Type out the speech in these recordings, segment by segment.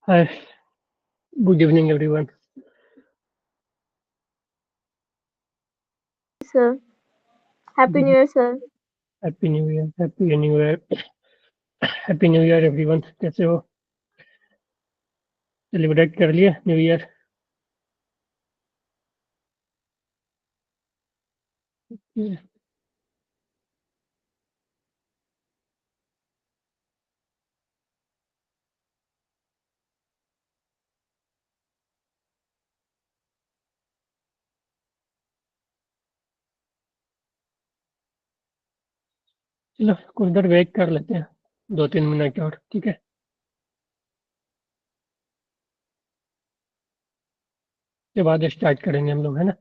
Hi, good evening, everyone. Sir. Happy Good New Year, sir. Happy New Year, Happy New Year, Happy New Year, everyone. कैसे हो? Celebrate कर लिए new year? चलो कुछ देर wait कर लेते हैं, 2-3 मिनट और, ठीक है? उसके बाद स्टार्ट करेंगे हम लोग, है ना?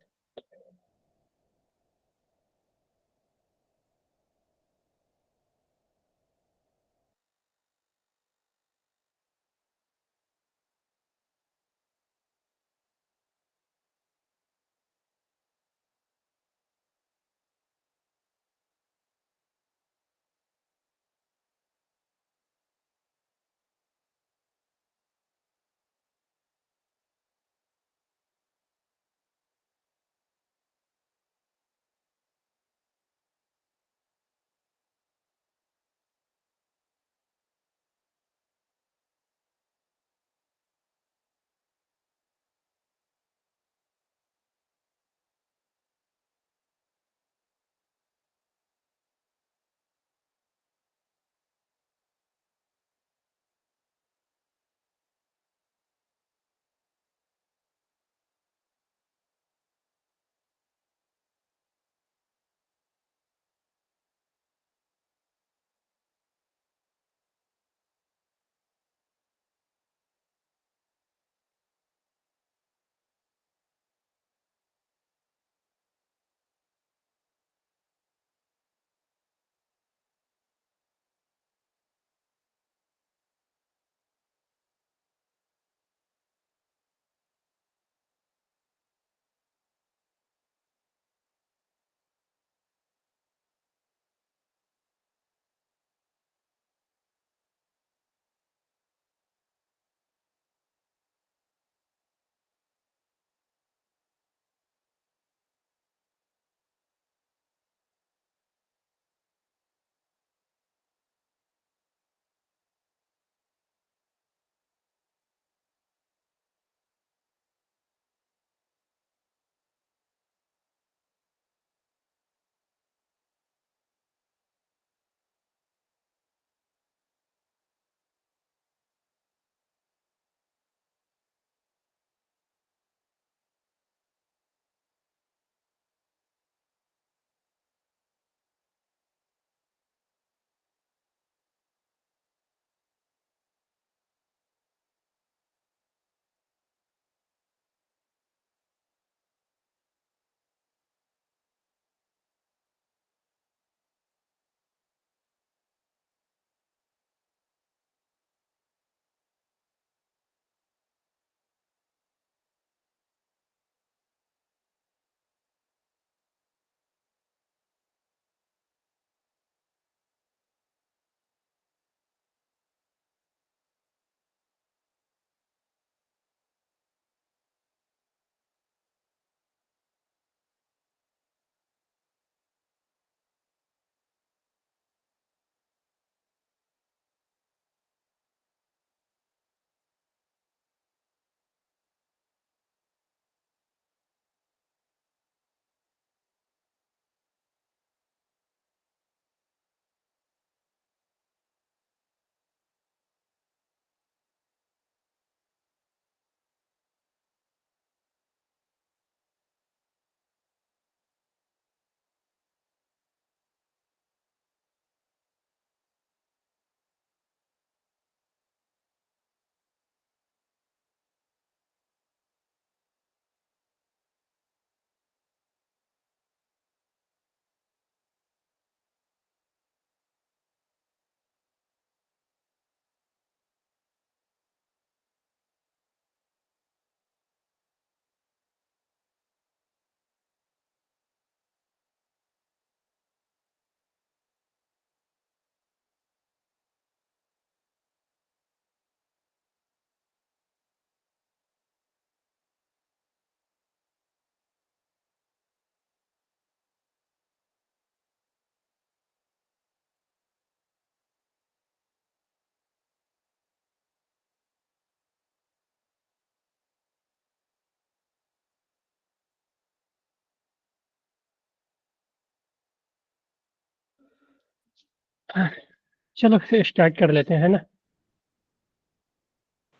चलो फिर स्टार्ट कर लेते हैं, है ना?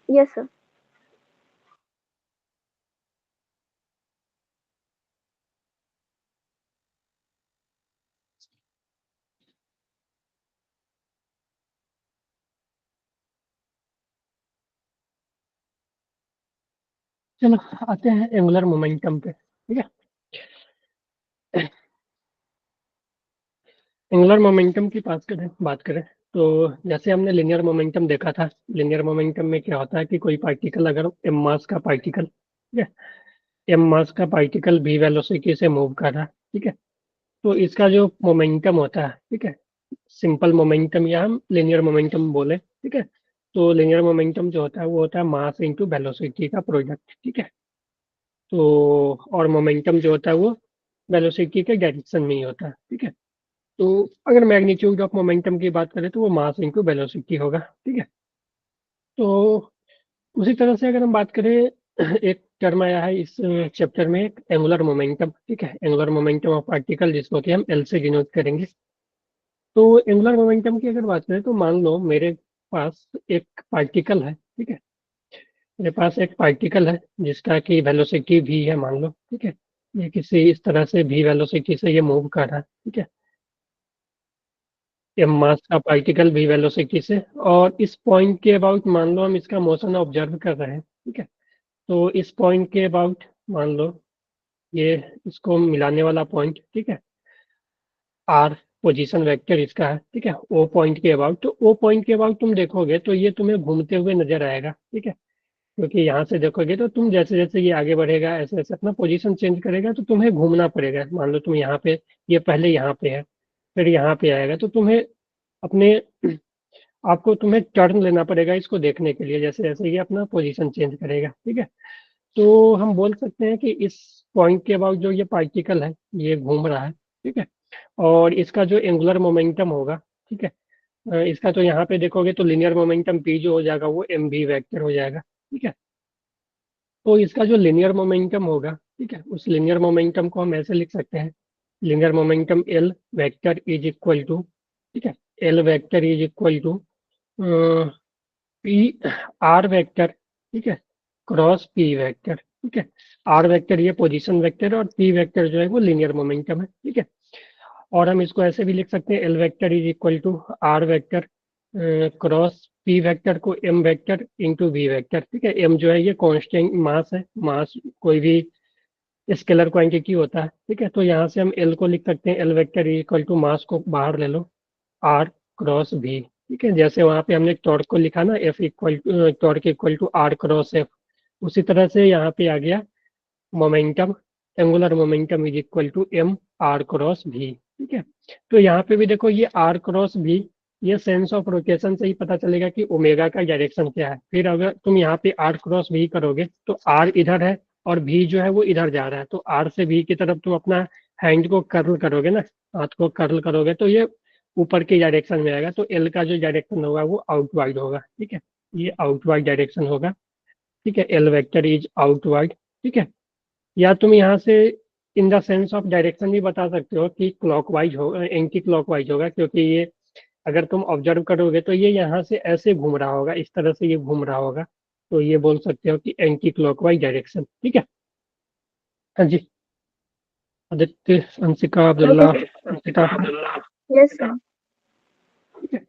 Yes, sir. चलो आते हैं एंगुलर मोमेंटम पे, ठीक है? एंगुलर मोमेंटम की बात करें तो जैसे हमने लिनियर मोमेंटम देखा था। लिनियर मोमेंटम में क्या होता है कि कोई पार्टिकल अगर एम मास का पार्टिकल, ठीक है, एम मास का पार्टिकल भी वेलोसिटी से मूव कर रहा है, ठीक है, तो इसका जो मोमेंटम होता है, ठीक है, सिंपल मोमेंटम या हम लिनियर मोमेंटम बोले, ठीक है, तो लिनियर मोमेंटम जो होता है वो होता है मास इनटू वेलोसिटी का प्रोडक्ट, ठीक है। तो और मोमेंटम जो होता है वो वेलोसिटी के डायरेक्शन में ही होता है, ठीक है। तो अगर मैग्नीट्यूड ऑफ मोमेंटम की बात करें तो वो मास इनटू वेलोसिटी होगा, ठीक है। तो उसी तरह से अगर हम बात करें, एक टर्म आया है इस चैप्टर में, एंगुलर मोमेंटम, ठीक है, एंगुलर मोमेंटम ऑफ पार्टिकल, जिसको कि हम एल से डिनोट करेंगे। तो एंगुलर मोमेंटम की अगर बात करें तो मान लो मेरे पास एक पार्टिकल है, ठीक है, मेरे पास एक पार्टिकल है जिसका कि वेलोसिटी भी है, मान लो, ठीक है, ये किसी इस तरह से भी वेलोसिटी से ये मूव कर रहा है, ठीक है, ये मास का पार्टिकल भी वेलोसिटी से, और इस पॉइंट के अबाउट मान लो हम इसका मोशन ऑब्जर्व कर रहे हैं, ठीक है। तो इस पॉइंट के अबाउट मान लो ये इसको मिलाने वाला पॉइंट, ठीक है, आर पोजीशन वेक्टर इसका है, ठीक है, ओ पॉइंट के अबाउट, तो ओ पॉइंट के अबाउट तुम देखोगे तो ये तुम्हें घूमते हुए नजर आएगा, ठीक है, क्योंकि यहाँ से देखोगे तो तुम जैसे जैसे ये आगे बढ़ेगा ऐसे ऐसे अपना पोजीशन चेंज करेगा, तो तुम्हें घूमना पड़ेगा। मान लो तुम यहाँ पे, ये पहले यहाँ पे है, फिर यहाँ पे आएगा, तो तुम्हें अपने आपको तुम्हें टर्न लेना पड़ेगा इसको देखने के लिए, जैसे जैसे ये अपना पोजीशन चेंज करेगा, ठीक है। तो हम बोल सकते हैं कि इस पॉइंट के अबाउट जो ये पार्टिकल है ये घूम रहा है, ठीक है, और इसका जो एंगुलर मोमेंटम होगा, ठीक है, इसका तो यहाँ पे देखोगे तो लिनियर मोमेंटम पी जो हो जाएगा वो एम भी वेक्टर हो जाएगा, ठीक है। तो इसका जो लिनियर मोमेंटम होगा, ठीक है, उस लिनियर मोमेंटम को हम ऐसे लिख सकते हैं, linear momentum L vector is equal to, ठीक है, L vector is equal to P R vector, ठीक है, क्रॉस पी वेक्टर, ठीक है। आर वेक्टर ये पोजीशन वेक्टर और पी वेक्टर जो है वो लिनियर मोमेंटम है, ठीक है। और हम इसको ऐसे भी लिख सकते हैं, L vector is equal to R vector cross P vector को M vector into V vector, ठीक है। एम जो है ये कांस्टेंट मास है, मास कोई भी स्केलर क्वांटिटी होता है, ठीक है। तो यहाँ से हम एल को लिख सकते हैं, L vector is equal to mass को बाहर ले लो, आर क्रॉस भी, ठीक है। जैसे वहां पे हमने टॉर्क को लिखा ना, F equal torque equal to R cross F, उसी तरह से यहाँ पे आ गया momentum, angular momentum is equal to M R cross V, ठीक है। तो यहाँ पे भी देखो ये आर क्रॉस भी, ये सेंस ऑफ रोटेशन से ही पता चलेगा कि ओमेगा का डायरेक्शन क्या है। फिर अगर तुम यहाँ पे आर क्रॉस भी करोगे तो आर इधर है और भी जो है वो इधर जा रहा है, तो आर से भी की तरफ तुम अपना हैंड को कर्ल करोगे ना, हाथ को कर्ल करोगे तो ये ऊपर की डायरेक्शन में आएगा, तो एल का जो डायरेक्शन होगा वो आउटवर्ड होगा, ठीक है, ये आउटवर्ड डायरेक्शन होगा, ठीक है, एल वेक्टर इज आउटवर्ड, ठीक है। या तुम यहाँ से in the sense of direction भी बता सकते हो कि क्लॉकवाइज होगा, एंटी क्लॉकवाइज होगा, क्योंकि ये अगर तुम ऑब्जर्व करोगे तो ये यहाँ से ऐसे घूम रहा होगा, इस तरह से ये घूम रहा होगा, तो ये बोल सकते हो कि एंटी क्लॉकवाइज डायरेक्शन, ठीक है। हाँ जी, Aditya, Anshika, Okay, Abdullah, sir. Anshita, Yes, sir. ठीक है।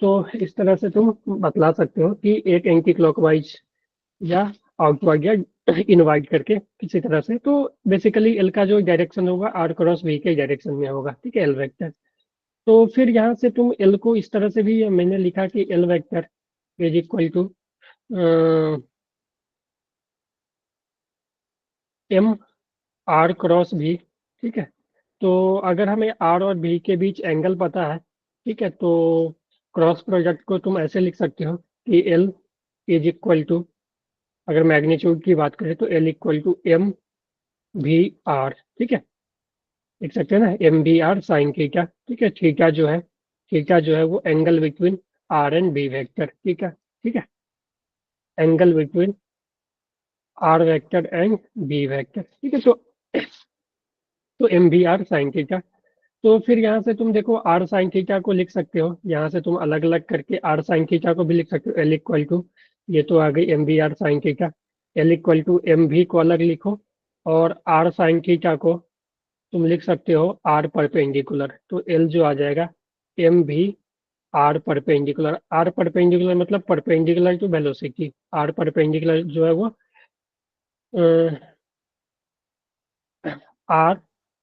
तो इस तरह से तुम बतला सकते हो कि एक एंटी क्लॉकवाइज या आउटवर्ड या इनवाइट करके किसी तरह से, तो बेसिकली एल का जो डायरेक्शन होगा आर क्रॉस वी के डायरेक्शन में होगा, ठीक है, एल वेक्टर। तो फिर यहाँ से तुम एल को इस तरह से भी मैंने लिखा कि L vector is equal to M R cross V, ठीक है। तो अगर हमें आर और बी के बीच एंगल पता है, ठीक है, तो क्रॉस प्रोडक्ट को तुम ऐसे लिख सकते हो कि एल इज इक्वल टू, अगर मैग्नीट्यूड की बात करें तो L equal to M V R, ठीक है, लिख सकते हैं ना, M B R sine theta, ठीक है। थीटा जो है वो angle between R and B vector, ठीक है, ठीक है, angle between R vector and B vector, ठीक है। तो M B R sine theta, तो फिर यहाँ से तुम देखो आर साइन थीटा को लिख सकते हो, यहाँ से तुम अलग अलग करके आर साइन थीटा को भी लिख सकते हो। एल इक्वल टू, ये तो आ गई M B R sine theta, L equal to M V को अलग लिखो, और आर साइन थीटा को तुम लिख सकते हो आर परपेंडिकुलर। तो एल जो आ जाएगा एम भी आर परपेंडिकुलर मतलब perpendicular to velocity, R perpendicular जो है वो आर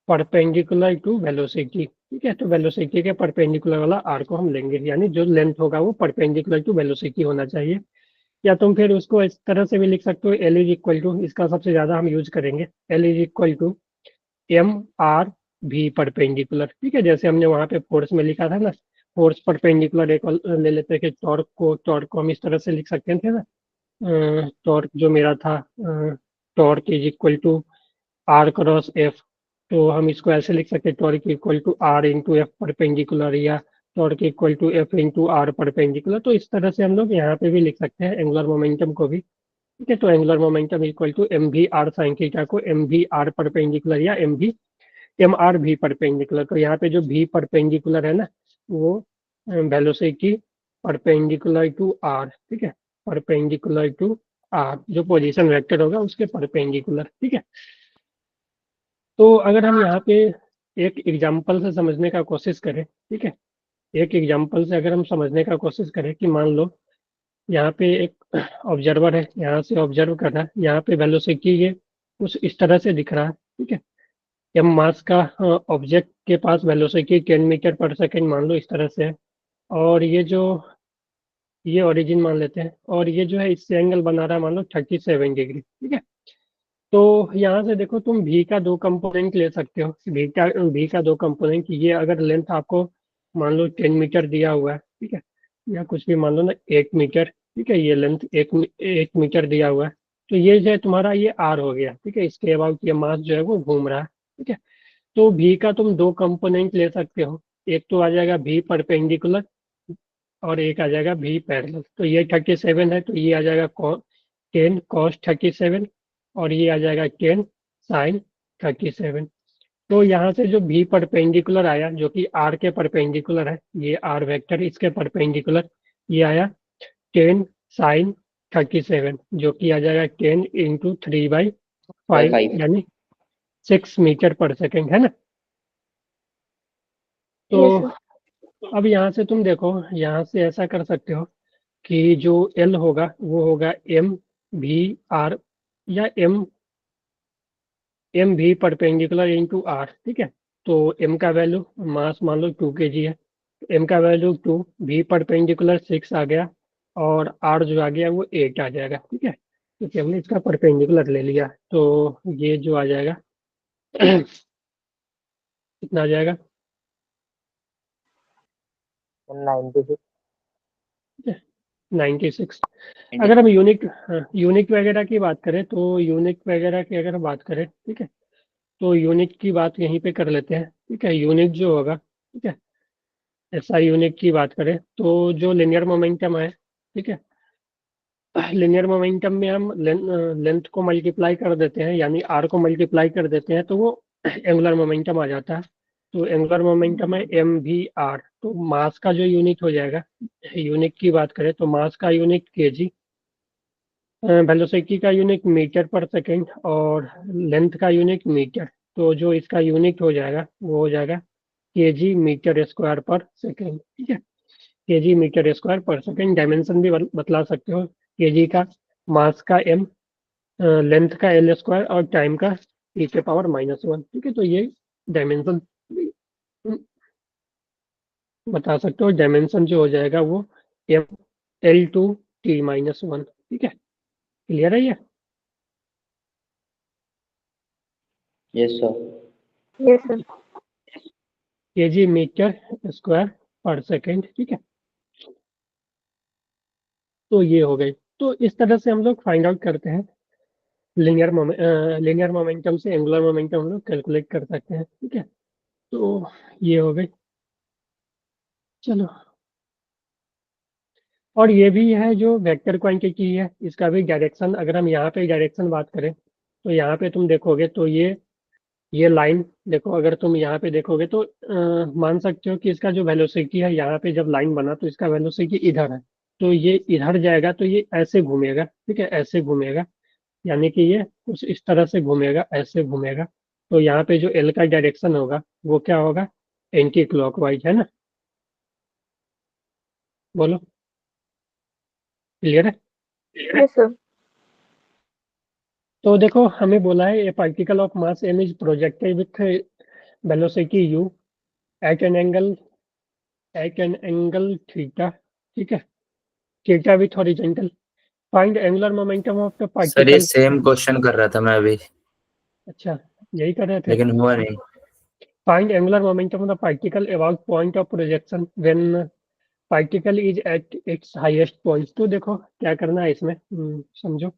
परपेंडिकुलर टू वेलोसिटी, ठीक है। तो वेलोसिटी के परपेंडिकुलर वाला आर को हम लेंगे, यानी जो लेंथ होगा वो परपेंडिकुलर टू वेलोसिटी होना चाहिए। या तुम फिर उसको इस तरह से भी लिख सकते हो, एल इज इक्वल टू, इसका सबसे ज्यादा हम यूज करेंगे, L is equal to M R V perpendicular, ठीक है। जैसे हमने वहां पे फोर्स में लिखा था ना, फोर्स परपेंडिकुलर एक और ले लेते हैं कि टॉर्क को हम इस तरह से लिख सकते थे ना, टॉर्क जो मेरा था, torque is equal to R cross F. तो हम इसको ऐसे लिख सकते हैं, torque equal to R into F perpendicular, या torque equal to F into R perpendicular. तो इस तरह से हम लोग यहाँ पे भी लिख सकते हैं एंगुलर मोमेंटम को भी, ठीक है। तो angular momentum equal to M V R sine theta को एम भी आर परपेंडिकुलर या एम आर भी परपेंडिकुलर। तो यहाँ पे जो भी परपेंडिकुलर है ना, वो वेलोसिटी परपेंडिकुलर टू आर, ठीक है, परपेंडिकुलर टू आर, जो पोजीशन वेक्टर होगा उसके परपेंडिकुलर, ठीक है। तो अगर हम यहाँ पे एक एग्जाम्पल से समझने का कोशिश करें, ठीक है, एक एग्जाम्पल से अगर हम समझने का कोशिश करें कि मान लो यहाँ पे एक ऑब्जर्वर है, यहाँ से ऑब्जर्व कर रहा है, यहाँ पे वेलोसिटी ये कुछ इस तरह से दिख रहा है, ठीक है। एम मास का ऑब्जेक्ट के पास वेलोसिटी 10 मीटर पर सेकेंड मान लो इस तरह से है, और ये ओरिजिन मान लेते हैं, और ये जो है इससे एंगल बना रहा है मान लो 37 डिग्री, ठीक है। तो यहाँ से देखो तुम भी का दो कंपोनेंट ले सकते हो, भी का दो कंपोनेंट, ये अगर लेंथ आपको मान लो 10 मीटर दिया हुआ है, ठीक है, या कुछ भी मान लो ना 8 मीटर, ठीक है, ये लेंथ 1 मीटर दिया हुआ है। तो ये जो है तुम्हारा ये आर हो गया, ठीक है, इसके अबाउट ये मास जो है वो घूम रहा है, ठीक है। तो भी का तुम दो कंपोनेंट ले सकते हो, एक तो आ जाएगा भी परपेंडिकुलर, और एक आ जाएगा भी पैरेलल। तो ये 37 है, तो ये आ जाएगा 10 cos 37, और ये आ जाएगा 10 sin 37। तो यहाँ से जो भी परपेंडिकुलर आया, जो कि आर के परपेंडिकुलर है, ये आर वेक्टर इसके परपेंडिकुलर, ये आया 10 sin 37, जो कि आ जाएगा 10 × 3/5, 5। यानी 6 मीटर पर सेकेंड, है ना। तो Yes, sir. अब यहाँ से तुम देखो, यहाँ से ऐसा कर सकते हो कि जो एल होगा वो होगा एम भी आर, या एम भी परपेंडिकुलर इंटू आर, ठीक है। तो एम का वैल्यू, मास मान लो 2 kg है, एम का वैल्यू 2, भी परपेंडिकुलर 6 आ गया, और आर जो आ गया वो 8 आ जाएगा, ठीक है, क्योंकि हमने इसका परपेंडिकुलर ले लिया। तो ये जो आ जाएगा कितना आ जाएगा, 96। 96। अगर हम यूनिट वगैरह की बात करें, तो यूनिट वगैरह की अगर बात करें, ठीक है, तो यूनिट की बात यहीं पे कर लेते हैं, ठीक है। यूनिट जो होगा, ठीक है, ऐसा यूनिट की बात करें तो जो लिनियर मोमेंटम है, ठीक है, लिनियर मोमेंटम में हम लेंथ को मल्टीप्लाई कर देते हैं, यानी आर को मल्टीप्लाई कर देते हैं, तो वो एंगुलर मोमेंटम आ जाता है। तो एंगुलर मोमेंटम है एम भी आर। तो मास का जो यूनिट हो जाएगा, यूनिट की बात करें तो मास का यूनिट केजी, वेलोसिटी का यूनिट मीटर पर सेकेंड, और लेंथ का यूनिट मीटर। तो जो इसका यूनिट हो जाएगा वो हो जाएगा KG metre square per second, ठीक है, KG metre square per second. Dimension भी बतला सकते हो, केजी का, मास का एम, लेंथ का एल स्क्वायर, और टाइम का e⁻⁻1, ठीक है। तो ये डायमेंशन बता सकते हो, डायमेंशन जो हो जाएगा वो एम L/T-1, ठीक है। क्लियर है ये, yes sir. Yes, sir. KG metre square per second, ठीक है। तो ये हो गई। तो इस तरह से हम लोग फाइंड आउट करते हैं लिनियर मोमेंटम से एंगुलर मोमेंटम हम लोग कैलकुलेट कर सकते हैं, ठीक है। तो ये हो गई, चलो। और ये भी है जो वेक्टर क्वांटिटी है, इसका भी डायरेक्शन, अगर हम यहाँ पे डायरेक्शन बात करें तो यहाँ पे तुम देखोगे तो ये ये लाइन देखो, अगर तुम यहाँ पे देखोगे तो मान सकते हो कि इसका जो वेलोसिटी है, यहाँ पे जब लाइन बना तो इसका वेलोसिटी इधर है, तो ये इधर जाएगा तो ये ऐसे घूमेगा, ठीक है, ऐसे घूमेगा, यानी कि ये कुछ इस तरह से घूमेगा, ऐसे घूमेगा। तो यहाँ पे जो एल का डायरेक्शन होगा वो क्या होगा, एंटी क्लॉकवाइज, है ना। बोलो, क्लियर है। Yes, sir. तो देखो हमें बोला है a particle of mass m is projected with velocity u at an angle theta, ठीक है, theta with horizontal. Find angular momentum of the sir ये पार्टिकल। सेम क्वेश्चन कर रहा था मैं अभी, अच्छा, यही कर रहे थे। लेकिन हुआ नहीं। Find angular momentum of the particle about point of projection when particle is at its highest point. तो देखो क्या करना है इसमें, समझो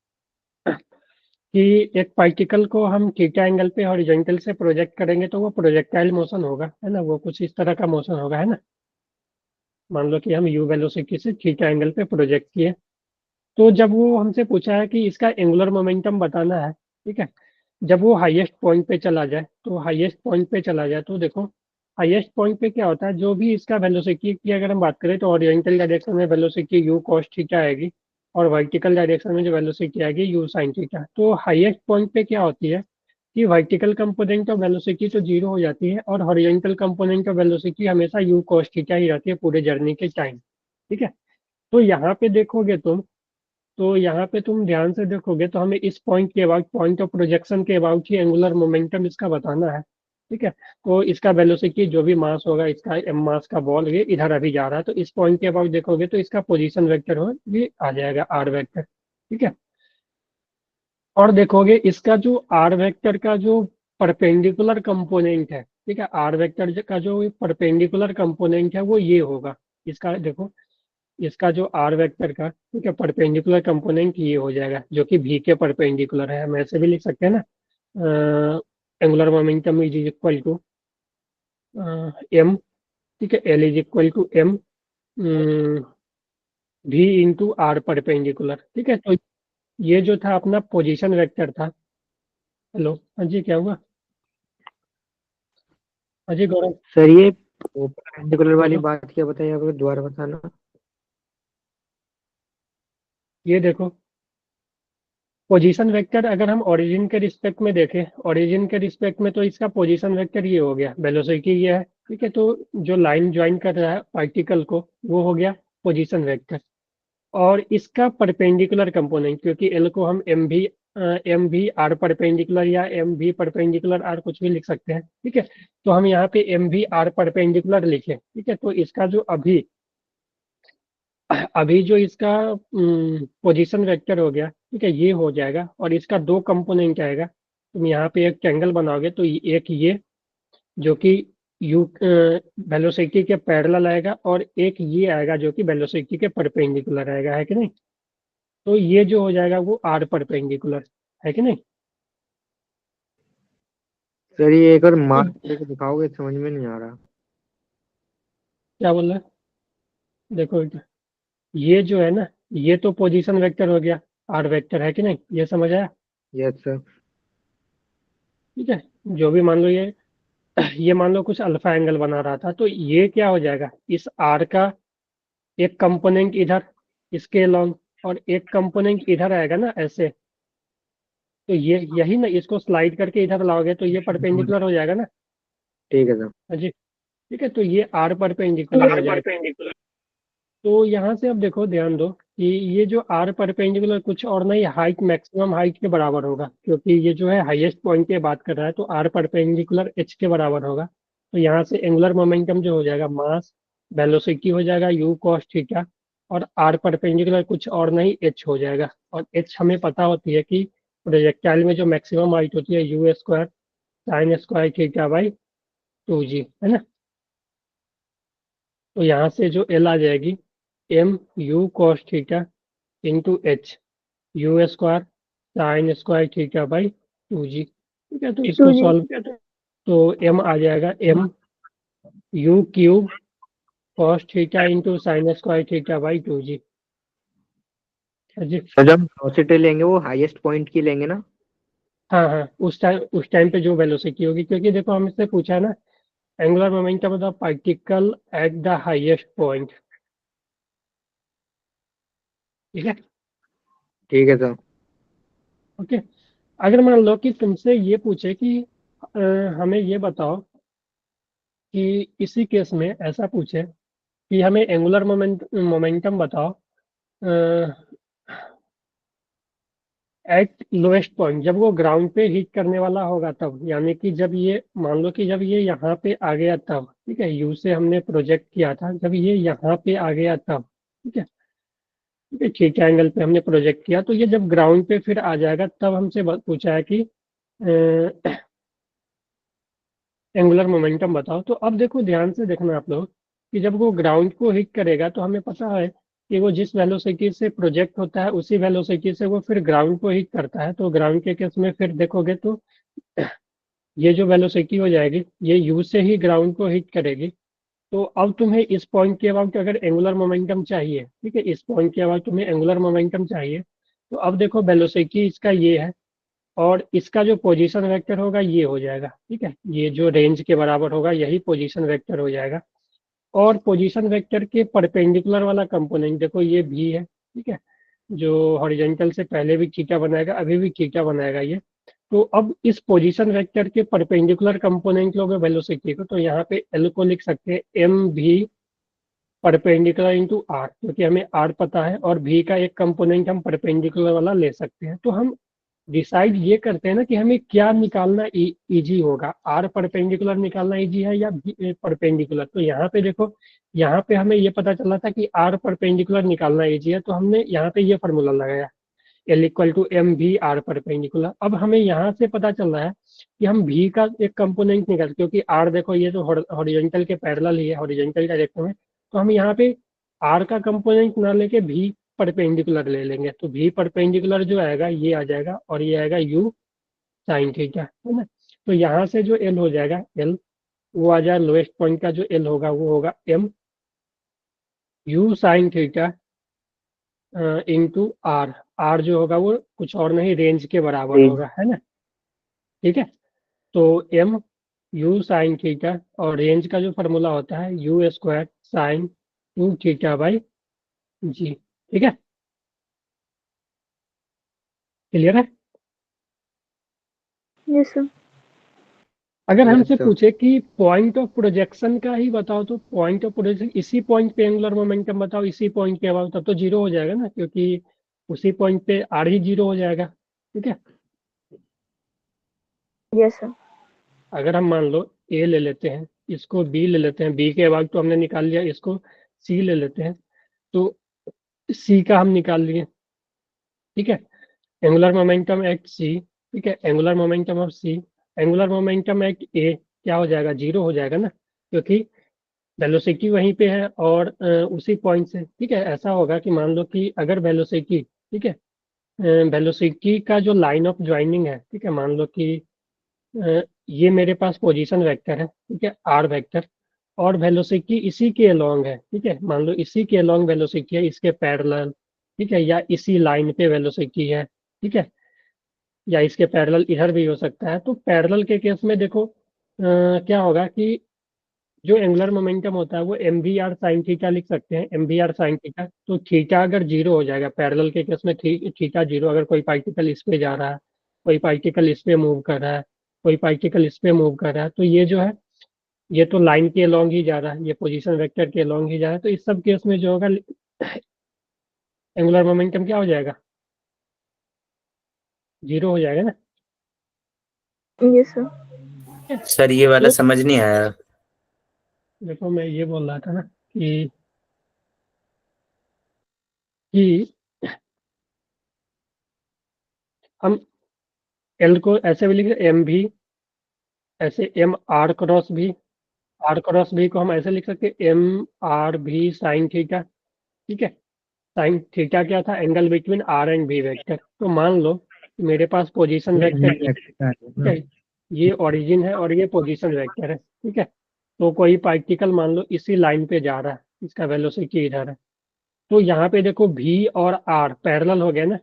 कि एक पार्टिकल को हम थीटा एंगल पे हॉरिजॉन्टल से प्रोजेक्ट करेंगे तो वो प्रोजेक्टाइल मोशन होगा, है ना, वो कुछ इस तरह का मोशन होगा, है ना। मान लो कि हम यू वेलोसिटी से थीटा एंगल पे प्रोजेक्ट किए, तो जब वो हमसे पूछा है कि इसका एंगुलर मोमेंटम बताना है, ठीक है, जब वो हाईएस्ट पॉइंट पे चला जाए, तो हाईएस्ट पॉइंट पे चला जाए तो देखो हाईएस्ट पॉइंट पे क्या होता है, जो भी इसका वेलोसिटी की अगर हम बात करें तो ओरिएंटल डायरेक्शन में वेलोसिटी यू कॉस थीटा आएगी, और वर्टिकल डायरेक्शन में जो वेलोसिटी आएगी यू साइन थीटा। तो हाईएस्ट पॉइंट पे क्या होती है कि वर्टिकल कंपोनेंट ऑफ वेलोसिटी तो जीरो हो जाती है, और हॉरिजॉन्टल कंपोनेंट ऑफ वेलोसिटी हमेशा यू कॉस थीटा ही रहती है पूरे जर्नी के टाइम, ठीक है। तो यहाँ पे देखोगे तुम, तो यहाँ पे तुम ध्यान से देखोगे तो हमें इस पॉइंट के अबाउट, पॉइंट ऑफ प्रोजेक्शन के अबाउट ही एंगुलर मोमेंटम इसका बताना है, ठीक है। तो इसका वेलोसिटी जो भी मास होगा, इसका एम मास का बॉल ये इधर अभी जा रहा है, तो इस पॉइंट के अबाउट देखोगे तो इसका पोजीशन वेक्टर हो ये आ जाएगा आर वेक्टर, ठीक है। और देखोगे इसका जो आर वेक्टर का जो परपेंडिकुलर कंपोनेंट है, ठीक है, आर वेक्टर का जो परपेंडिकुलर कंपोनेंट है वो ये होगा। इसका देखो, इसका जो आर वेक्टर का, ठीक है, परपेंडिकुलर कंपोनेंट ये हो जाएगा, जो कि भी के परपेंडिकुलर है। हम ऐसे भी लिख सकते हैं ना, angular momentum is equal to M, ठीक है, L is equal to M V into R perpendicular, ठीक है। तो ये जो था अपना पोजीशन वेक्टर था। हेलो, हाँ जी, क्या हुआ, हाँ जी गौरव, सर ये परपेंडिकुलर वाली बोलो। बात क्या बताइए, आप दोबारा बताना। ये देखो पोजीशन वेक्टर, अगर हम ओरिजिन के रिस्पेक्ट में देखें, ओरिजिन के रिस्पेक्ट में तो इसका पोजीशन वेक्टर ये हो गया, वेलोसिटी ये है, ठीक है। तो जो लाइन ज्वाइन कर रहा है पार्टिकल को वो हो गया पोजीशन वेक्टर, और इसका परपेंडिकुलर कंपोनेंट, क्योंकि एल को हम एम भी आर परपेंडिकुलर या एम भी परपेंडिकुलर आर कुछ भी लिख सकते हैं, ठीक है। तो हम यहाँ पे एम भी आर परपेंडिकुलर लिखे, ठीक है। तो इसका जो अभी अभी जो इसका पोजीशन वेक्टर हो गया, ठीक है, ये हो जाएगा, और इसका दो कंपोनेंट आएगा। तुम यहाँ पे एक ट्रायंगल बनाओगे तो एक ये जो कि यू वेलोसिटी के पैरेलल आएगा, और एक ये आएगा जो कि वेलोसिटी के परपेंडिकुलर आएगा, है कि नहीं। तो ये जो हो जाएगा वो आर परपेंडिकुलर, है कि नहीं। सर ये एक और तो मार्क लेके दिखाओगे, समझ में नहीं आ रहा। क्या बोल रहा है, देखो ये जो है ना, ये तो पोजीशन वेक्टर हो गया, आर वेक्टर, है कि नहीं, ये समझ आया। Yes sir. ठीक है, जो भी मान लो ये मान लो कुछ अल्फा एंगल बना रहा था, तो ये क्या हो जाएगा, इस आर का एक कंपोनेंट इधर इसके लॉन्ग, और एक कंपोनेंट इधर आएगा ना ऐसे, तो ये यही ना, इसको स्लाइड करके इधर लाओगे तो ये परपेंडिकुलर हो जाएगा ना। ठीक है सर। हाँ जी, ठीक है, तो ये आर परपेंडिकुलर हो जाएगा। तो यहाँ से अब देखो, ध्यान दो कि ये जो आर परपेंडिकुलर कुछ और नहीं, हाइट मैक्सिमम हाइट के बराबर होगा, क्योंकि ये जो है हाईएस्ट पॉइंट की बात कर रहा है, तो आर परपेंडिकुलर एच के बराबर होगा। तो यहाँ से एंगुलर मोमेंटम जो हो जाएगा मास वेलोसिटी हो जाएगा यू कॉस थीटा, और आर परपेंडिकुलर कुछ और नहीं एच हो जाएगा। और एच हमें पता होती है कि प्रोजेक्टाइल में जो मैक्सिमम हाइट होती है U square sine square theta by 2g, है ना। तो यहाँ से जो एल आ जाएगी M U cos theta into H U square sine square theta by 2g, ठीक है। तो इसको 2G. सॉल्व किया तो एम आ जाएगा M U cube cos theta into sine square theta by 2g, है जी। सर जब वेलोसिटी लेंगे वो हाईएस्ट पॉइंट की लेंगे ना। हाँ हाँ, उस टाइम पे जो वेलोसिटी होगी, क्योंकि देखो हम इससे पूछा है ना, angular momentum of the particle at the highest point. ठीक है। ठीक है सर। ओके। अगर मान लो कि तुमसे ये पूछे कि अ, हमें ये बताओ कि इसी केस में ऐसा पूछे कि हमें एंगुलर मोमेंटम बताओ एट लोएस्ट पॉइंट, जब वो ग्राउंड पे हिट करने वाला होगा तब, यानी कि जब ये मान लो कि जब ये यहाँ पे आ गया तब, ठीक है, यू से हमने प्रोजेक्ट किया था, जब ये यहाँ पे आ गया तब, ठीक है, ठीक है, ठीक एंगल पे हमने प्रोजेक्ट किया, तो ये जब ग्राउंड पे फिर आ जाएगा तब हमसे पूछा है कि एंगुलर मोमेंटम बताओ। तो अब देखो, ध्यान से देखना आप लोग कि जब वो ग्राउंड को हिट करेगा तो हमें पता है कि वो जिस वेलोसिटी से प्रोजेक्ट होता है उसी वेलोसिटी से वो फिर ग्राउंड को हिट करता है। तो ग्राउंड के केस में फिर देखोगे तो ये जो वेलोसिटी हो जाएगी ये यू से ही ग्राउंड को हिट करेगी। तो अब तुम्हें इस पॉइंट के अबाउट अगर एंगुलर मोमेंटम चाहिए, ठीक है, इस पॉइंट के अबाउट तुम्हें एंगुलर मोमेंटम चाहिए, तो अब देखो वेलोसिटी इसका ये है और इसका जो पोजीशन वेक्टर होगा ये हो जाएगा, ठीक है, ये जो रेंज के बराबर होगा यही पोजीशन वेक्टर हो जाएगा। और पोजीशन वेक्टर के परपेंडिकुलर वाला कंपोनेंट देखो ये भी है, ठीक है, जो हॉरिजॉन्टल से पहले भी थीटा बनाएगा अभी भी थीटा बनाएगा ये। तो अब इस पोजीशन वेक्टर के परपेंडिकुलर कंपोनेंट लोगे वेलोसिटी को, तो यहाँ पे एल को लिख सकते हैं एम भी परपेंडिकुलर इंटू आर, क्योंकि हमें आर पता है और भी का एक कंपोनेंट हम परपेंडिकुलर वाला ले सकते हैं। तो हम डिसाइड ये करते हैं ना कि हमें क्या निकालना इजी होगा, आर परपेंडिकुलर निकालना इजी है या परपेंडिकुलर। तो यहाँ पे देखो, यहाँ पे हमें ये पता चला था कि आर परपेंडिकुलर निकालना इजी है, तो हमने यहाँ पे ये फार्मूला लगाया, L equal to M V R perpendicular. अब हमें यहाँ से पता चल रहा है कि हम भी का एक कंपोनेंट निकाल, क्योंकि आर देखो ये तो हॉरिजॉन्टल के पैरेलल ही है, हॉरिजॉन्टल डायरेक्शन में, तो हम यहाँ पे आर का कंपोनेंट ना लेके भी परपेंडिकुलर ले लेंगे। तो भी परपेंडिकुलर जो आएगा ये आ जाएगा और ये आएगा यू साइन थीटा, है ना। तो यहाँ से जो एल हो जाएगा एल, वो आ जाएगा लोएस्ट पॉइंट का जो एल होगा वो होगा M U sine theta into R. R जो होगा वो कुछ और नहीं रेंज के बराबर रेंज। होगा, है ना। ठीक है। तो एम यू साइन थीटा और रेंज का जो फॉर्मूला होता है U square sine two theta by G. ठीक है, क्लियर है। Yes, sir. अगर यस हमसे सर। पूछे कि पॉइंट ऑफ प्रोजेक्शन का ही बताओ, तो पॉइंट ऑफ प्रोजेक्शन इसी पॉइंट पे एंगुलर मोमेंटम बताओ इसी पॉइंट के अबाउट, तब तो जीरो हो जाएगा ना, क्योंकि उसी पॉइंट पे आर ही जीरो हो जाएगा। ठीक है। Yes, sir. अगर हम मान लो ए ले लेते हैं, इसको बी ले लेते हैं, बी के अबाउट तो हमने निकाल लिया, इसको सी ले लेते हैं, तो सी का हम निकाल लिए। ठीक है। एंगुलर मोमेंटम एट सी, ठीक है, angular momentum of C, angular momentum at A क्या हो जाएगा, जीरो हो जाएगा ना, क्योंकि वेलोसिटी वहीं पे है और उसी पॉइंट से। ठीक है। ऐसा होगा कि मान लो कि अगर वेलोसिटी, ठीक है, वेलोसिटी का जो लाइन ऑफ ज्वाइनिंग है, ठीक है, मान लो कि ये मेरे पास पोजीशन वेक्टर है, ठीक है, आर वेक्टर, और वेलोसिटी इसी के अलोंग है, ठीक है, मान लो इसी के अलोंग वेलोसिटी है, इसके पैरेलल, ठीक है, या इसी लाइन पे वेलोसिटी है, ठीक है, या इसके पैरेलल इधर भी हो सकता है। तो पैरेलल के केस में देखो क्या होगा कि जो एंगुलर मोमेंटम होता है वो M V R sine theta लिख सकते हैं, M V R sine theta. तो थीटा अगर जीरो हो जाएगा पैरेलल के केस में, थीटा जीरो, अगर कोई पार्टिकल इस पे जा रहा है, कोई पार्टिकल इस पे मूव कर रहा है, कोई पार्टिकल इस पे मूव कर रहा है, तो ये जो है ये तो लाइन के अलोंग ही जा रहा है, ये पोजीशन वेक्टर के अलोंग ही जा रहा है, तो इस सब केस में जो होगा एंगुलर मोमेंटम क्या हो जाएगा, जीरो हो जाएगा ना। Yes, sir. सर ये वाला तो समझ नहीं आया। देखो मैं ये बोल रहा था ना कि हम एल को ऐसे भी लिख एम भी, ऐसे M R cross V, R cross V को हम ऐसे लिख सकते हैं M R V sine theta. ठीक है। साइन थीटा क्या था, angle between R and B vector. तो मान लो कि मेरे पास पोजीशन वेक्टर ये, ठीक है, ये ओरिजिन है और ये पोजीशन वेक्टर है। ठीक है। तो कोई पार्टिकल मान लो इसी लाइन पे जा रहा है, इसका वेलोसिटी इधर है, तो यहाँ पे देखो भी और आर पैरेलल हो गए ना,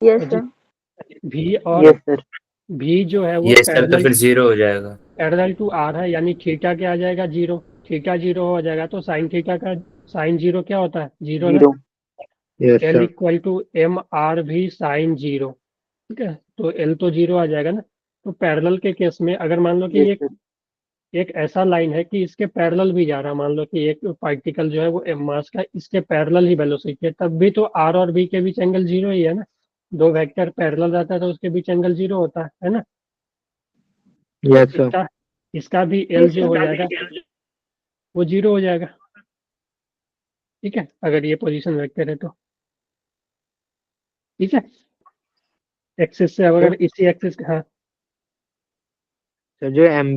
यस अजीत, सर। भी और यस सर। भी जो है वो ये सर तो फिर 0 हो जाएगा। पैरेलल टू आर है, यानी थीटा क्या आ जाएगा, जीरो। थीटा जीरो हो जाएगा तो साइन थीटा का साइन जीरो क्या होता है, जीरो ना। 0। Yes L sir. Equal to M R V sine zero. ठीक है, तो एल तो जीरो आ जाएगा ना। तो पैरेलल के केस में अगर मान लो कि यस ये सर। एक ऐसा लाइन है कि इसके पैरेलल भी जा रहा है, मान लो कि एक पार्टिकल जो है वो एम मास का इसके पैरेलल ही वेलोसिटी है, तब भी तो आर और बी के बीच एंगल जीरो ही है ना। दो वेक्टर पैरेलल रहता है तो उसके बीच एंगल जीरो होता है ना। तो यस सर। इसका इसका भी एल यस जो हो सर। जाएगा वो जीरो हो जाएगा। ठीक है, अगर ये पोजीशन वेक्टर है तो। ठीक है, एक्सिस से अब सर अगर इसी एक्सिस, हाँ। सर जो M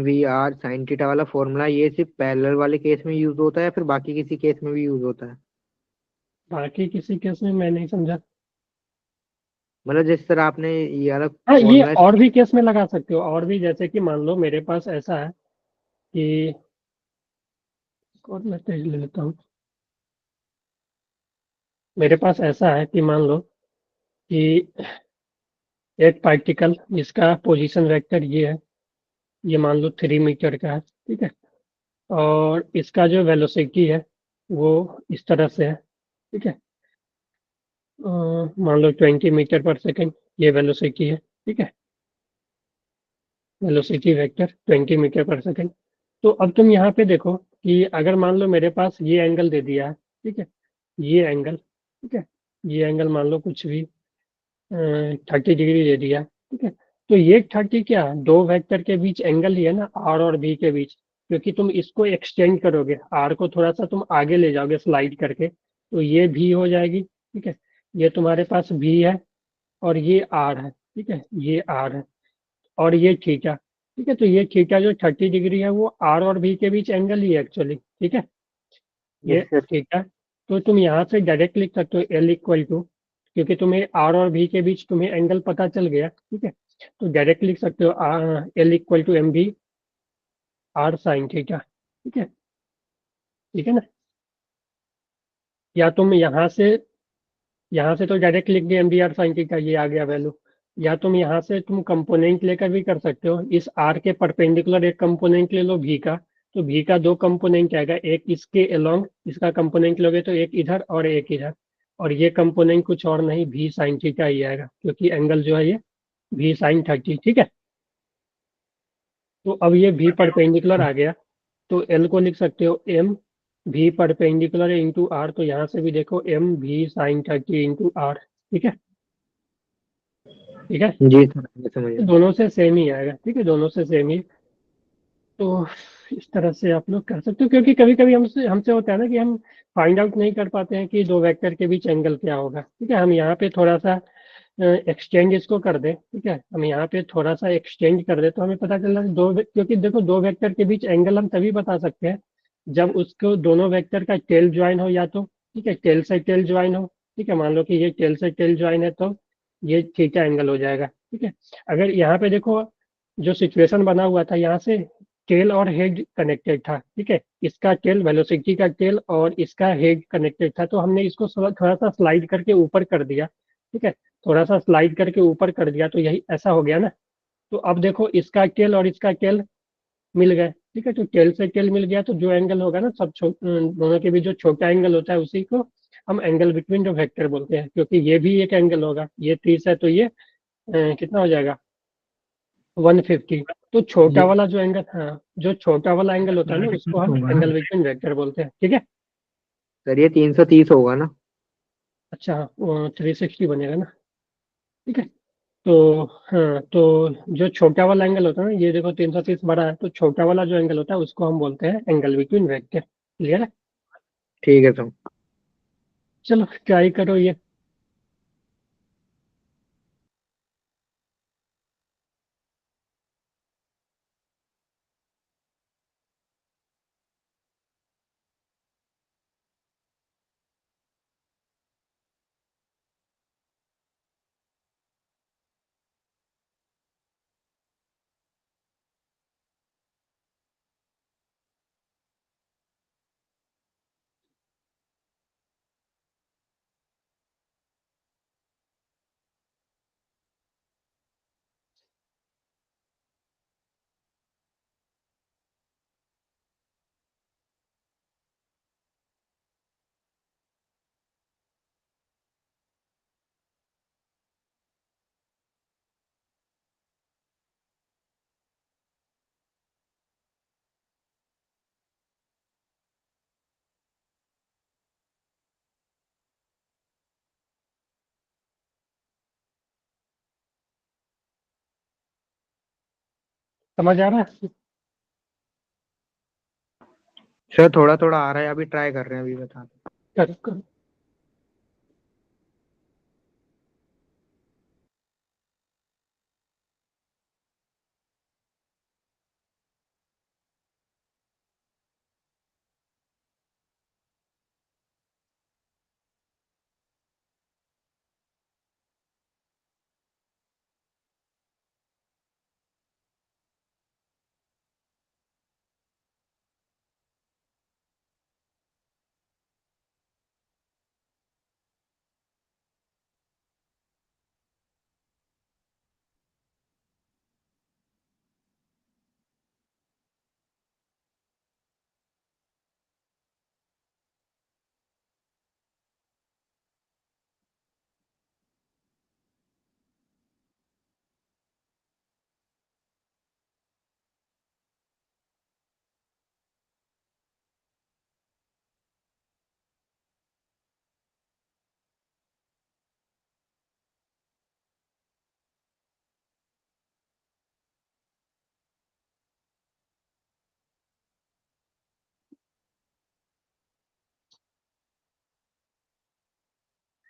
V R sine theta वाला फॉर्मूला ये सिर्फ पैरेलल वाले केस में यूज होता है या फिर बाकी किसी केस में भी यूज होता है? बाकी किसी केस में मैं नहीं समझा। मतलब जिस तरह आपने ये वाला हाँ, ये फॉर्मूला। और भी केस में लगा सकते हो, और भी, जैसे कि मान लो मेरे पास ऐसा है कि, और मैं तेज ले लेता हूँ। मेरे पास ऐसा है कि मान लो कि एक पार्टिकल जिसका पोजीशन वेक्टर ये है, ये मान लो 3 मीटर का है। ठीक है, और इसका जो वेलोसिटी है वो इस तरह से है। ठीक है, मान लो 20 मीटर पर सेकेंड ये वेलोसिटी है। ठीक है, वेलोसिटी वेक्टर 20 मीटर पर सेकेंड। तो अब तुम यहाँ पे देखो कि अगर मान लो मेरे पास ये एंगल दे दिया है। ठीक है, ये एंगल, ठीक है, ये एंगल मान लो कुछ भी 30 डिग्री दे दिया। ठीक है, तो ये 30 क्या, दो वेक्टर के बीच एंगल ही है ना, आर और बी के बीच। क्योंकि तुम इसको एक्सटेंड करोगे, आर को थोड़ा सा तुम आगे ले जाओगे स्लाइड करके, तो ये भी हो जाएगी। ठीक है, ये तुम्हारे पास भी है और ये आर है। ठीक है, ये आर है और ये थीटा। ठीक है, तो ये थीटा जो 30 डिग्री है वो आर और बी के बीच एंगल ही है एक्चुअली। ठीक है, ये यस सर। थीटा। तो तुम यहाँ से डायरेक्ट लिख सकते हो एल इक्वल टू, क्योंकि तुम्हें आर और बी के बीच तुम्हें एंगल पता चल गया। ठीक है, तो डायरेक्ट लिख सकते हो L equal to M B R sine theta. ठीक है, ठीक है ना। या तुम यहाँ से तो डायरेक्ट लिख दिया M B R sine theta, ये आ गया वैल्यू। या तुम यहाँ से तुम कंपोनेंट लेकर भी कर सकते हो, इस आर के परपेंडिकुलर एक कंपोनेंट ले लो भी का। तो भी का दो कंपोनेंट आएगा, एक इसके अलोंग इसका कंपोनेंट लोगे तो एक इधर और एक इधर। और ये कंपोनेंट कुछ और नहीं, भी साइन थीटा ही आएगा, क्योंकि एंगल जो है ये भी साइन 30। ठीक है, तो अब ये भी परपेंडिकुलर आ गया, तो एल को लिख सकते हो एम भी परपेंडिकुलर इंटू आर। तो यहाँ से भी देखो एम भी साइन 30 इंटू आर। ठीक है, ठीक है, जी सर मैं समझ तो गया। दोनों से सेम ही आएगा। ठीक है, दोनों से सेम ही। तो इस तरह से आप लोग कर सकते हो, क्योंकि कभी कभी हमसे हमसे होता है ना कि हम फाइंड आउट नहीं कर पाते हैं कि दो वेक्टर के बीच एंगल क्या होगा। ठीक है, हम यहाँ पे थोड़ा सा एक्सटेंड इसको कर दें। ठीक है, हम यहाँ पे थोड़ा सा एक्सटेंड कर दें तो हमें पता चल रहा है क्योंकि देखो दो वेक्टर के बीच एंगल हम तभी बता सकते हैं जब उसको दोनों वेक्टर का टेल ज्वाइन हो, या तो ठीक है टेल से टेल ज्वाइन हो। ठीक है, मान लो कि ये टेल से टेल ज्वाइन है तो ये थीटा एंगल हो जाएगा। ठीक है, अगर यहाँ पे देखो जो सिचुएशन बना हुआ था, यहाँ से टेल और हेड कनेक्टेड था। ठीक है, इसका टेल वेलोसिटी का टेल और इसका हेड कनेक्टेड था, तो हमने इसको थोड़ा सा स्लाइड करके ऊपर कर दिया। ठीक है, थोड़ा सा स्लाइड करके ऊपर कर दिया तो यही ऐसा हो गया ना। तो अब देखो इसका टेल और इसका टेल मिल गए। ठीक है, तो टेल से टेल मिल गया तो जो एंगल होगा ना दोनों के बीच जो छोटा एंगल होता है उसी को हम एंगल बिटवीन द वेक्टर बोलते हैं, क्योंकि ये भी एक एंगल होगा, ये 30 है तो ये कितना हो जाएगा 150। तो छोटा जी वाला जो एंगल, हाँ, जो छोटा वाला एंगल होता है ना उसको हम होगा ना एंगल बिटवीन वेक्टर बोलते हैं। ठीक है, सर, ये 330 होगा ना? अच्छा, 360 बनेगा ना। ठीक है, तो हाँ, तो जो छोटा वाला एंगल होता है ना, ये देखो 330 बड़ा है, तो छोटा वाला जो एंगल होता है उसको हम बोलते हैं एंगल बिटवीन वेक्टर। क्लियर है? ठीक है सर। चलो ट्राई करो ये। समझ आ रहा है? सर थोड़ा थोड़ा आ रहा है, अभी ट्राई कर रहे हैं, अभी बता दो। कर।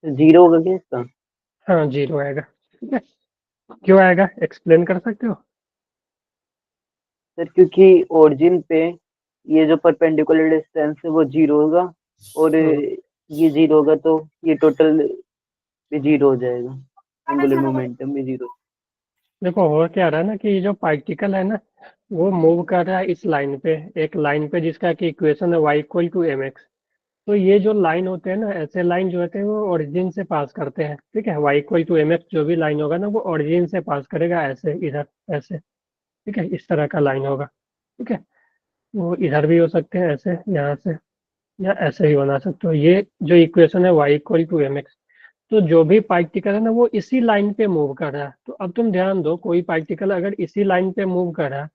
जीरो होगा क्या इसका? हाँ, 0 आएगा। ठीक है, क्यों आएगा एक्सप्लेन कर सकते हो? सर क्योंकि ओरिजिन पे ये जो परपेंडिकुलर डिस्टेंस है वो जीरो होगा, और हम्म, ये जीरो होगा तो ये टोटल भी जीरो हो जाएगा, एंगुलर मोमेंटम भी जीरो। देखो हो क्या रहा है ना कि ये जो पार्टिकल है ना वो मूव कर रहा है इस लाइन पे, एक लाइन पे जिसका कि इक्वेशन है y=mx। तो ये जो लाइन होते हैं ना, ऐसे लाइन जो होते हैं वो ओरिजिन से पास करते हैं। ठीक है, y=mx जो भी लाइन होगा ना वो ओरिजिन से पास करेगा, ऐसे इधर, ऐसे। ठीक है, इस तरह का लाइन होगा। ठीक है, वो इधर भी हो सकते हैं ऐसे, यहाँ से, या ऐसे भी बना सकते हो। ये जो इक्वेशन है y=mx। तो जो भी पार्टिकल है ना वो इसी लाइन पे मूव कर रहा है। तो अब तुम ध्यान दो, कोई पार्टिकल अगर इसी लाइन पे मूव कर रहा है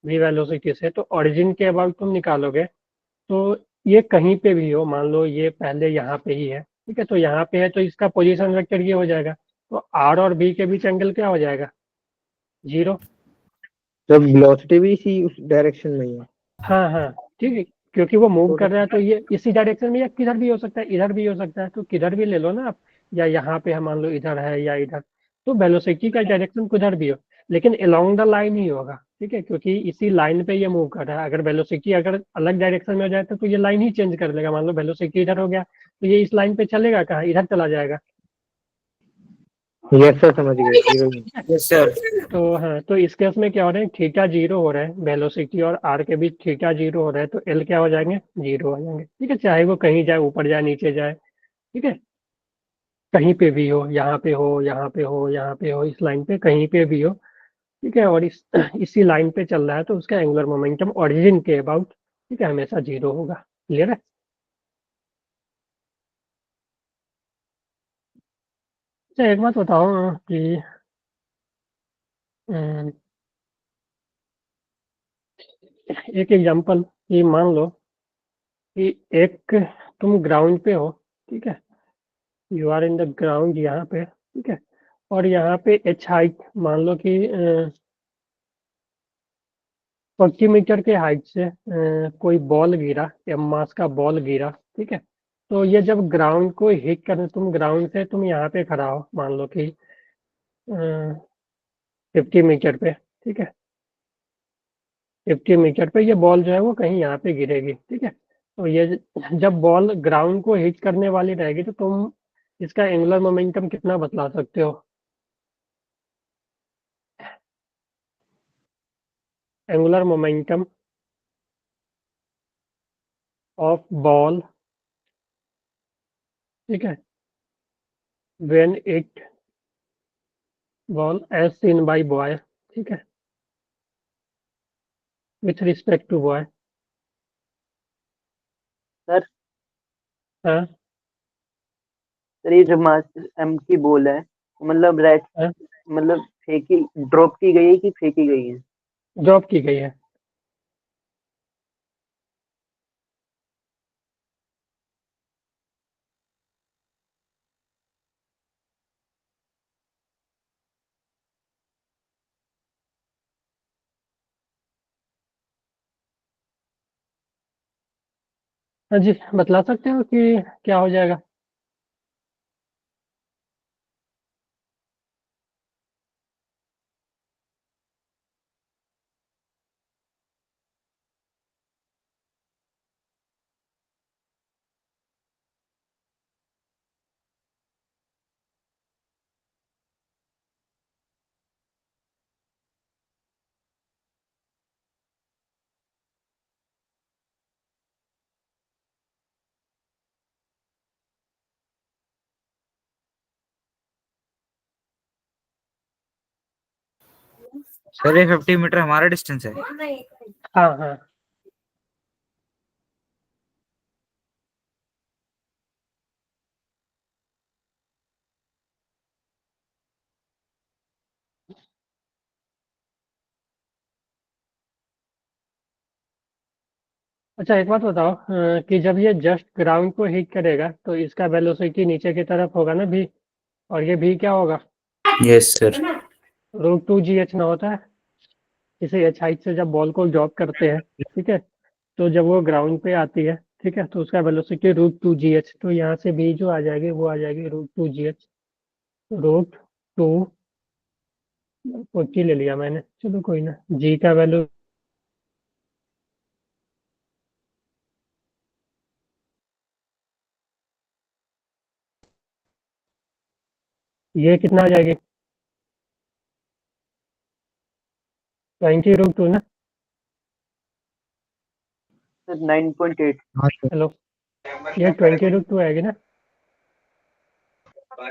v वेलोसिटी से, तो ओरिजिन के अबाउट तुम निकालोगे तो ये कहीं पे भी हो, मान लो ये पहले यहाँ पे ही है। ठीक है, तो यहाँ पे है तो इसका पोजीशन वेक्टर ये हो जाएगा। तो r और b के बीच एंगल क्या हो जाएगा? 0। जब वेलोसिटी भी इसी उस डायरेक्शन में ही है। हाँ हाँ, ठीक है, क्योंकि वो मूव तो कर रहा है तो ये इसी डायरेक्शन में, या किधर भी हो सकता है, इधर भी हो सकता है, तो किधर भी ले लो ना आप। या यहाँ पे हम मान लो इधर है या इधर। तो वेलोसिटी का डायरेक्शन किधर भी हो, लेकिन अलोंग द लाइन ही होगा। ठीक है, क्योंकि इसी लाइन पे ये मूव कर रहा है। अगर वेलोसिटी अगर अलग डायरेक्शन में हो जाए तो ये लाइन ही चेंज कर लेगा। मान लो वेलोसिटी इधर हो गया तो ये इस लाइन पे चलेगा कहाँ, इधर चला जाएगा। यस सर, समझ गए, जीरो ही। Yes sir. तो हाँ, तो इस केस में क्या हो रहा है, थीटा 0 हो रहा है, वेलोसिटी और आर के बीच थीटा 0 हो रहा है, तो एल क्या हो जाएंगे, 0 हो जाएंगे। ठीक है, चाहे वो कहीं जाए, ऊपर जाए, नीचे जाए। ठीक है, कहीं पे भी हो, यहाँ पे हो, यहाँ पे हो, यहाँ पे हो, इस लाइन पे कहीं पे भी हो। ठीक है, और इस इसी लाइन पे चल रहा है तो उसका एंगुलर मोमेंटम ओरिजिन के अबाउट, ठीक है, हमेशा 0 होगा। क्लियर है? अच्छा, एक बात बताओ कि अम, एक एग्जांपल, कि मान लो कि एक तुम ग्राउंड पे हो। ठीक है, you are in the ground यहाँ पे। ठीक है, और यहाँ पे एच हाइट मान लो कि 40 मीटर के हाइट से कोई बॉल गिरा, या मास का बॉल गिरा। ठीक है, तो ये जब ग्राउंड को हिट कर, तुम ग्राउंड से तुम यहाँ पे खड़ा हो मान लो कि 50 मीटर पे। ठीक है, 50 मीटर पे ये बॉल जो है वो कहीं यहाँ पे गिरेगी। ठीक है, तो ये जब बॉल ग्राउंड को हिट करने वाली रहेगी तो तुम इसका एंगुलर मोमेंटम कितना बतला सकते हो? Angular momentum of ball. ठीक है, when it ball as seen by boy. ठीक है, with respect to boy. Sir हाँ सर ये जो मास एम की बॉल है, मतलब रेड, हाँ, मतलब फेंकी, ड्रॉप की गई है कि फेंकी गई है? ड्रॉप की गई है। हाँ जी, बतला सकते हो कि क्या हो जाएगा? सर ये 50 मीटर हमारा डिस्टेंस है। हाँ हाँ। अच्छा, एक बात बताओ कि जब ये जस्ट ग्राउंड को हिट करेगा तो इसका वेलोसिटी नीचे की तरफ होगा ना भी, और ये भी क्या होगा? Yes sir. √2gh ना होता है। इसे h हाइट से जब बॉल को ड्रॉप करते हैं, ठीक है, तो जब वो ग्राउंड पे आती है, ठीक है, तो उसका वेलोसिटी √2gh, तो यहाँ से भी जो आ जाएगी वो आ जाएगी √2gh। √2 40 ले लिया मैंने, चलो कोई ना। जी का वैल्यू ये कितना आ जाएगी? 20√2 ना? सर 9.8। हाँ सर। हेलो, ये 20√2 आएगी ना?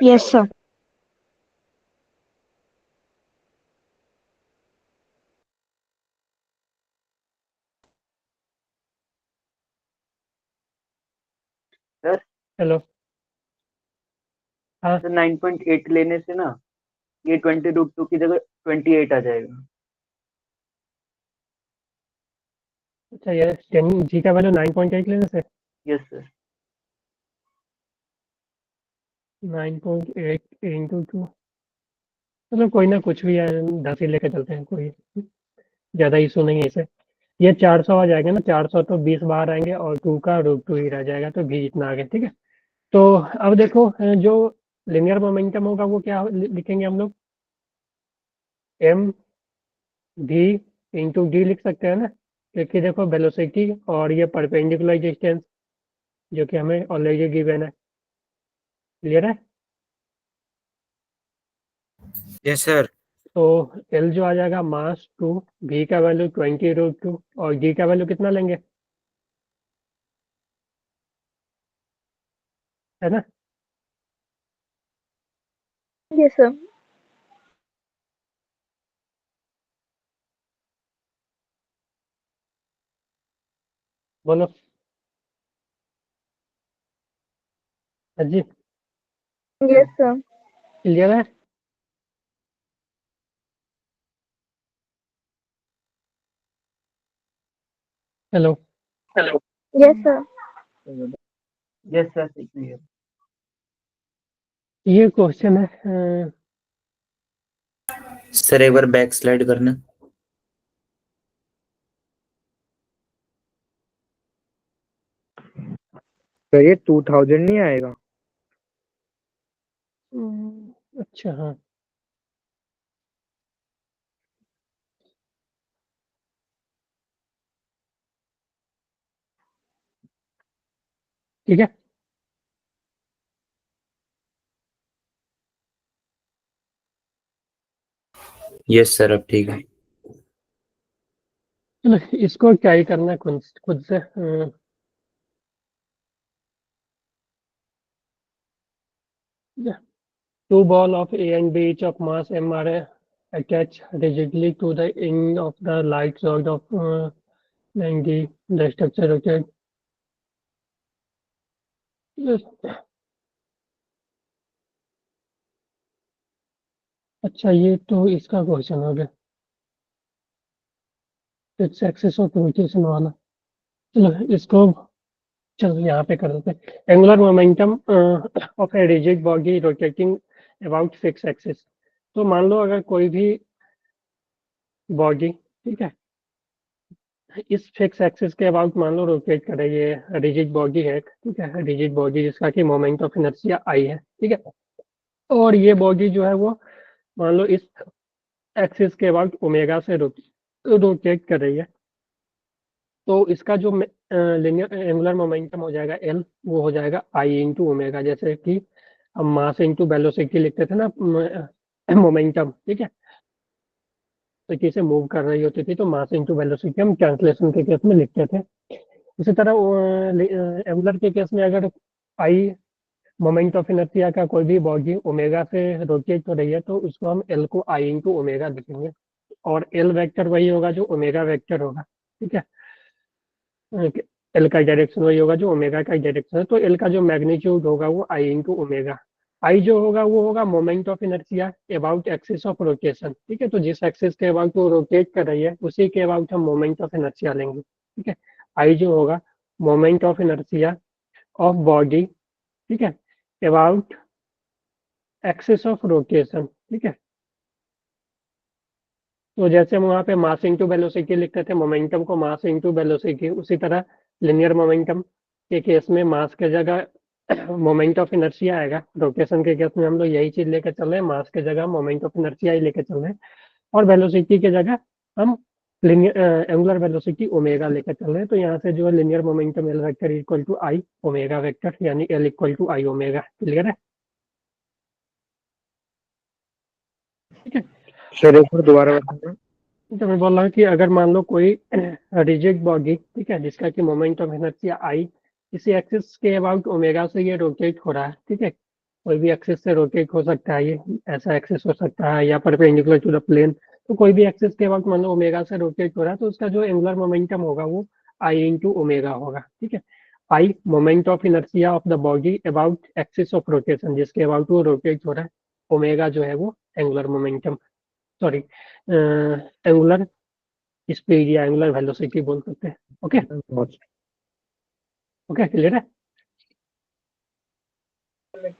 Yes sir. सर हेलो, हाँ। सर 9.8 लेने से ना ये 20√2 की जगह 28 आ जाएगा। अच्छा, ये 10 जी का वैल्यू 9.8 लेने से यस सर। 9.8 इंटू 2, चलो कोई ना, कुछ भी है, 10 ही लेके चलते हैं, कोई ज़्यादा इशू नहीं है इसे। ये 400 आ जाएगा ना, 400 तो 20 बाहर आएंगे और 2 का √2 ही रह जाएगा, तो भी इतना आ गया, ठीक है। तो अब देखो जो लिनियर मोमेंटम होगा वो क्या लिखेंगे हम लोग? एम भी इंटू डी लिख सकते हैं ना, क्योंकि देखो वेलोसिटी और ये परपेंडिकुलर डिस्टेंस जो कि हमें ऑलरेडी गिवन है। क्लियर है? Yes sir. तो एल जो आ जाएगा मास 2, भी का वैल्यू 20√2 और डी का वैल्यू कितना लेंगे, है ना? Yes sir. बोलो। हाँ जी, यस सर। क्लियर है? Hello, hello. Yes sir. Yes sir clear. ये क्वेश्चन है सर एक बार बैक स्लाइड करना। सर ये 2000 नहीं आएगा? अच्छा हाँ, ठीक है। यस सर अब ठीक है। चलो इसको क्या ही करना है खुद खुद से। Two ball of A and B each of mass m are attached rigidly to the end of the light rod of 90. The structure rotates. Yes. अच्छा, ये तो इसका क्वेश्चन हो गया, फिक्स एक्सिस ऑफ रोटेशन वाला। चलो इसको, चलो यहाँ पे कर देते हैं। Angular momentum of a rigid body rotating about fix axis. तो मान लो अगर कोई भी बॉडी, ठीक है, इस फिक्स एक्सिस के अबाउट मान लो रोटेट कर रही है, रिजिड बॉडी है, ठीक है, रिजिड बॉडी जिसका कि मोमेंट ऑफ इनर्शिया आई है, ठीक है, और ये बॉडी जो है वो मान लो इस एक्सिस के अबाउट ओमेगा से रोटेट कर रही है, तो इसका जो लिनियर एंगुलर मोमेंटम हो जाएगा एल, वो हो जाएगा आई इंटू ओमेगा, जैसे कि हम मास इंटू वेलोसिटी लिखते थे ना मोमेंटम, ठीक है, तो कैसे मूव कर रही होती थी तो मास इंटू वेलोसिटी हम ट्रांसलेशन के केस में लिखते थे। इसी तरह एंगुलर के केस में अगर आई मोमेंट ऑफ इनर्शिया का कोई भी बॉडी ओमेगा से रोटेट हो रही है तो उसको हम एल को आई इंटू ओमेगा लिखेंगे, और एल वेक्टर वही होगा जो ओमेगा वेक्टर होगा, ठीक है, एल का डायरेक्शन वही होगा जो ओमेगा का डायरेक्शन है, तो एल का जो मैग्नीट्यूड होगा वो आई इंटू ओमेगा, आई जो होगा वो होगा moment of inertia about axis of rotation, ठीक है, तो जिस एक्सिस के अबाउट वो रोटेट कर रही है उसी के अबाउट हम मोमेंट ऑफ इनर्शिया लेंगे, ठीक है, आई जो होगा moment of inertia of body, ठीक है, अबाउट एक्सिस ऑफ रोटेशन, ठीक है, तो जैसे हम वहाँ पे मास इंटू वेलोसिटी लिखते थे, मोमेंटम को मास इंटू वेलोसिटी, उसी तरह लिनियर मोमेंटम के केस में मास के जगह मोमेंट ऑफ इनर्शिया आएगा, रोटेशन के केस में हम लोग यही चीज लेकर चल रहे हैं, मास के जगह मोमेंट ऑफ इनर्शिया ही लेकर चल रहे हैं, और वेलोसिटी के जगह हम लिनियर एंगुलर वेलोसिटी ओमेगा लेकर चल रहे हैं, तो यहाँ से जो है linear momentum L vector equal to I omega vector, यानी L equal to I omega, clear है? ठीक है, सर एक बार दोबारा बताना। तो मैं बोल रहा हूँ कि अगर मान लो कोई रिजिड बॉडी, ठीक है, जिसका कि मोमेंट ऑफ इनर्शिया आई, इसी एक्सिस के अबाउट ओमेगा से ये रोटेट हो रहा है, ठीक है, कोई भी एक्सिस से रोटेट हो सकता है, ये ऐसा एक्सिस हो सकता है या परपेंडिकुलर टू द प्लेन, तो कोई भी एक्सिस के वक्त मान लो ओमेगा से रोटेट हो रहा है तो उसका जो एंगुलर मोमेंटम होगा वो आई इंटू ओमेगा होगा, ठीक है, I moment of inertia of the body about axis of rotation, जिसके अबाउट वो रोटेट हो रहा है, ओमेगा जो है वो angular momentum, sorry angular speed या एंगुलर वेलोसिटी बोल सकते हैं। ओके ओके, क्लियर है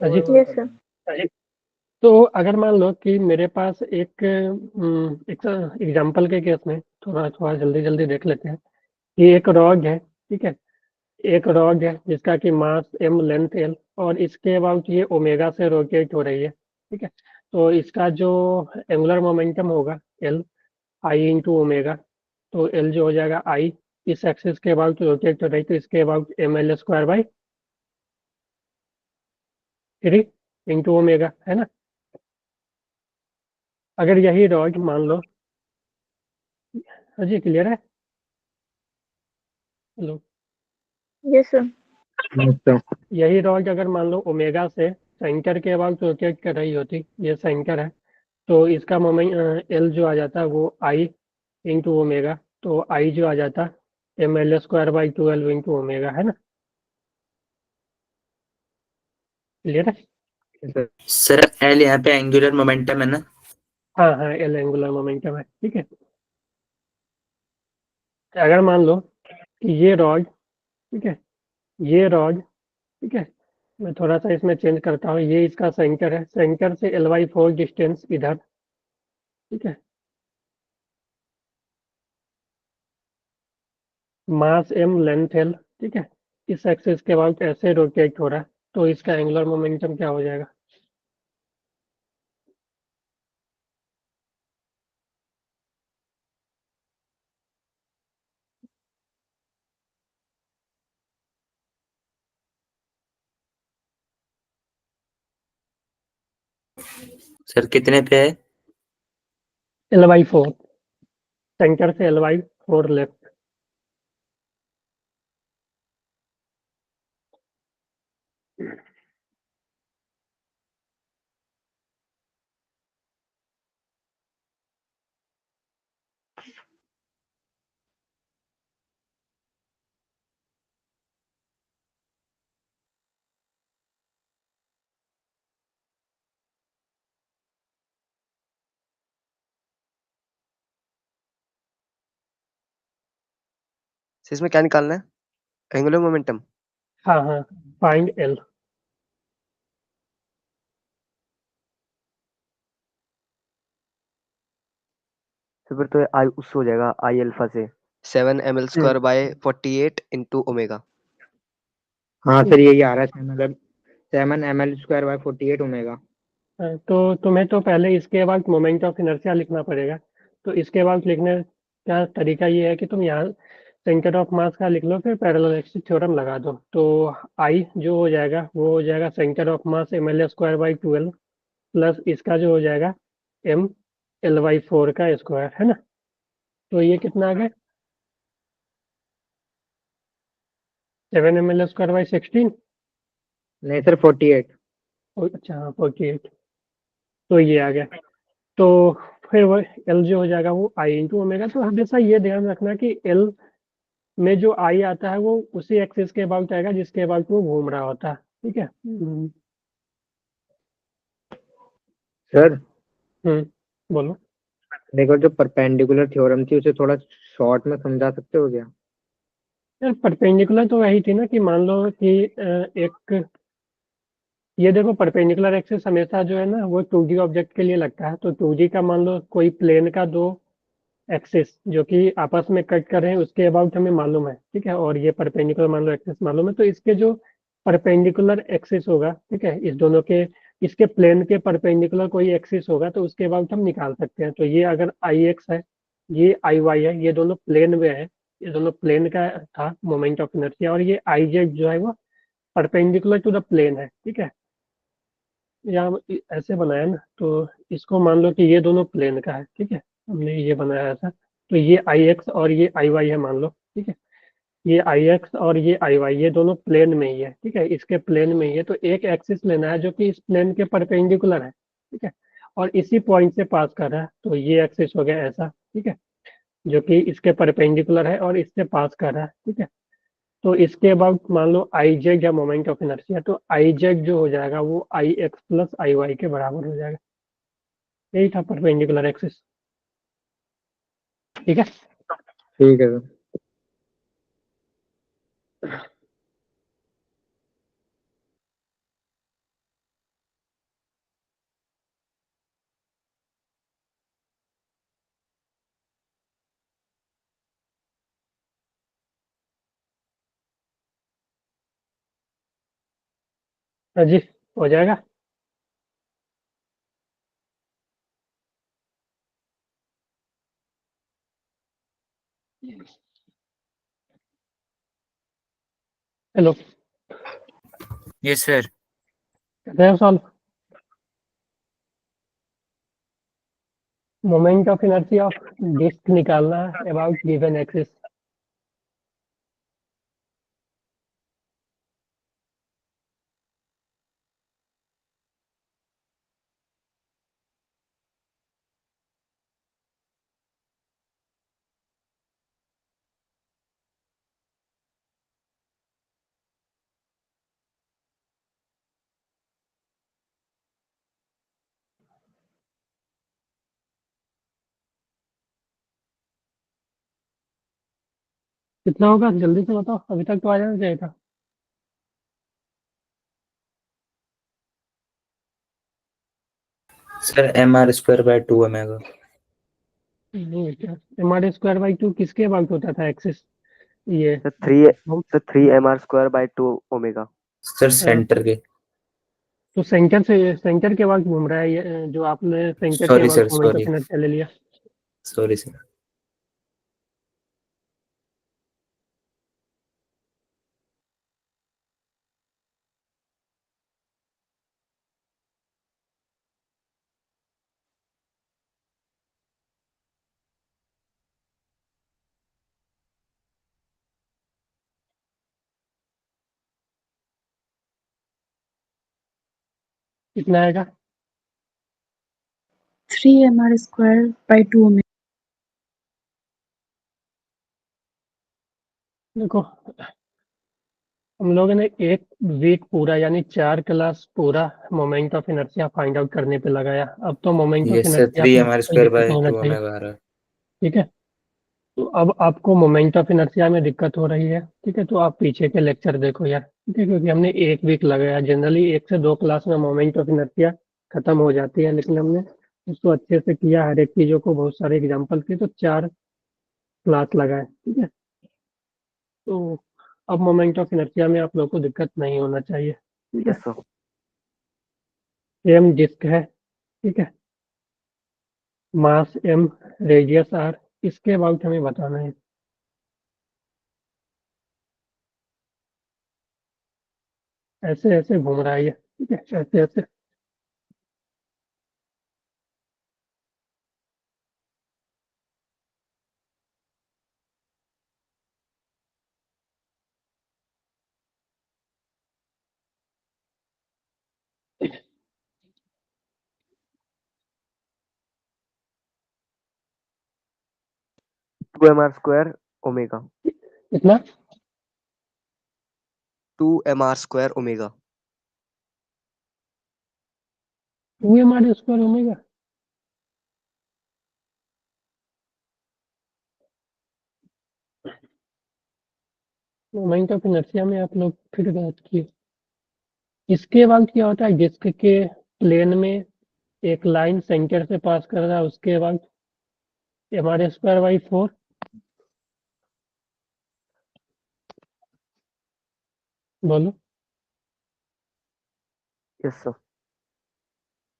अजीत? Yes, sir. अजीत, तो अगर मान लो कि मेरे पास एक एग्जांपल के केस में थोड़ा थोड़ा जल्दी जल्दी देख लेते हैं कि एक रॉड है, ठीक है, एक रॉड है जिसका कि मास एम लेंथ एल, और इसके अबाउट ये ओमेगा से रोटेट हो रही है, ठीक है, तो इसका जो एंगुलर मोमेंटम होगा एल आई इंटू ओमेगा, तो एल जो हो जाएगा आई, इस एक्सिस के अबाउट रोटेट हो रही तो इसके about M L square by 3 into omega, है ना? अगर यही रॉड मान लो, जी क्लियर है? Hello, Yes, sir. यही रॉड अगर मान लो ओमेगा से सेंटर के अबाउट रोटेट कर रही होती, ये सेंटर है, तो इसका मोमेंट एल जो आ जाता है वो आई इंटू ओमेगा, तो आई जो आ जाता M L square by 12 into omega, है ना? क्लियर है? सर एल यहाँ पे एंगुलर मोमेंटम है ना? हाँ हाँ, एल एंगुलर मोमेंटम है, ठीक है, अगर मान लो कि ये रॉड, ठीक है, ये रॉड, ठीक है, मैं थोड़ा सा इसमें चेंज करता हूँ, ये इसका सेंटर है, सेंटर से एल वाई 4 डिस्टेंस इधर, ठीक है, मास एम लेंथ एल, ठीक है, इस एक्सिस के अबाउट ऐसे रोटेट हो रहा है, तो इसका एंगुलर मोमेंटम क्या हो जाएगा? सर कितने पे है? एल वाई 4, सेंटर से एल वाई 4 लेफ्ट। तो इसमें क्या निकालना है? Angular momentum. हाँ हाँ, फाइंड एल। तो फिर तो आई उससे हो जाएगा, आई अल्फा से 7 ml square by 48 into omega. हाँ सर यही आ रहा है, मतलब 7 ml/48 ओमेगा। तो तुम्हें तो पहले इसके बाद मोमेंट ऑफ इनर्शिया लिखना पड़ेगा। तो इसके बाद लिखने का तरीका ये है कि तुम यहाँ सेंटर ऑफ मास का लिख लो, फिर पैरेलल एक्सिस थ्योरम लगा दो। तो आई जो हो जाएगा वो हो जाएगा centre of mass ml²/12 plus इसका जो हो जाएगा ml/4 का स्क्वायर, है ना। तो ये कितना आ गया, 7 ml²/16। नहीं सर 48। अच्छा हाँ 48, तो ये आ गया। तो फिर वो एल जो हो जाएगा वो आई इंटू ओमेगा। तो हमेशा ये ध्यान रखना कि एल में जो आई आता है वो उसी एक्सिस के अबाउट आएगा जिसके अबाउट वो घूम रहा होता है, ठीक है। सर बोलो। देखो, जो परपेंडिकुलर थ्योरम थी उसे थोड़ा शॉर्ट में समझा सकते हो क्या? यार परपेंडिकुलर तो वही थी ना कि मान लो कि एक ये देखो परपेंडिकुलर एक्सिस हमेशा जो है ना वो 2D ऑब्जेक्ट के लिए लगता है। तो 2D का मान लो कोई प्लेन का दो एक्सिस जो कि आपस में कट कर रहे हैं उसके अबाउट हमें मालूम है, ठीक है। और ये परपेंडिकुलर मान लो एक्सिस मालूम है, तो इसके जो परपेंडिकुलर एक्सिस होगा, ठीक है, इस दोनों के इसके प्लेन के परपेंडिकुलर कोई एक्सिस होगा तो उसके अबाउट हम निकाल सकते हैं। तो ये अगर आई एक्स है, ये आई वाई है, ये दोनों प्लेन में है, ये दोनों प्लेन का था मोमेंट ऑफ इनर्शिया, और ये आई जेड जो है वो परपेंडिकुलर टू द प्लेन है, ठीक है। यहाँ ऐसे बनाया ना, तो इसको मान लो कि ये दोनों प्लेन का है, ठीक है, हमने ये बनाया ऐसा। तो ये आई एक्स और ये आई वाई है मान लो, ठीक है। ये आई एक्स और ये आई वाई ये दोनों प्लेन में ही है, ठीक है, इसके प्लेन में ही है। तो एक एक्सिस लेना है जो कि इस प्लेन के परपेंडिकुलर है, ठीक है, और इसी पॉइंट से पास कर रहा है। तो ये एक्सिस हो गया ऐसा, ठीक है, जो कि इसके परपेंडिकुलर है और इससे पास कर रहा है, ठीक है। तो इसके अबाउट मान लो आई जेड या मोमेंट ऑफ इनर्शिया, तो आई जेड जो हो जाएगा वो आई एक्स प्लस आई वाई के बराबर हो जाएगा। यही था परपेंडिकुलर एक्सिस, ठीक है। ठीक है सर। हाँ जी, हो जाएगा। Hello, Yes, sir. करते हैं solve. Moment of inertia of disc निकालना है अबाउट गिवन एक्सिस। कितना होगा जल्दी से बताओ, अभी तक तो आ जाना चाहिए था। Sir mr²/2 omega. नहीं बेटा, mr²/2 किसके अबाउट होता था एक्सिस, ये sir 3 mr square by 2 omega. Sir centre के। तो सेंटर से सेंटर के अबाउट घूम रहा है ये, जो आपने सेंटर के sorry about sir, moment of sorry inertia ले लिया। Sorry sir. कितना आएगा? 3 mr² by 2 omega. देखो हम लोगों ने एक वीक पूरा यानी 4 क्लास पूरा moment of inertia find out करने पे लगाया। अब तो moment of yes sir, inertia 3 में कोई दिक्कत नहीं होना mr²/2 चाहिए, ओमेगा आ रहा है। ठीक है। तो अब आपको मोमेंट ऑफ इनर्शिया में दिक्कत हो रही है, ठीक है, तो आप पीछे के लेक्चर देखो यार, ठीक है, क्योंकि हमने एक वीक लगाया। जनरली 1 से 2 क्लास में मोमेंट ऑफ इनर्शिया खत्म हो जाती है, लेकिन हमने उसको अच्छे से किया, हर एक चीजों को बहुत सारे एग्जाम्पल किए। तो 4 क्लास लगाए, ठीक है। तो अब मोमेंट ऑफ इनर्शिया में आप लोग को दिक्कत नहीं होना चाहिए, ठीक है। Yes sir. सेम डिस्क है, ठीक है, मास m, रेडियस r, इसके अबाउट हमें बताना है। ऐसे ऐसे घूम रहा है ये, ठीक है, ऐसे ऐसे। Two M R square omega. कितना? 2 mr² omega. 2mr square omega? Moment of inertia में आप लोग फिर बात किए। इसके बाद क्या होता है, डिस्क के प्लेन में एक लाइन सेंटर से पास कर रहा है, उसके बाद mr²/4, बोलो। Yes sir.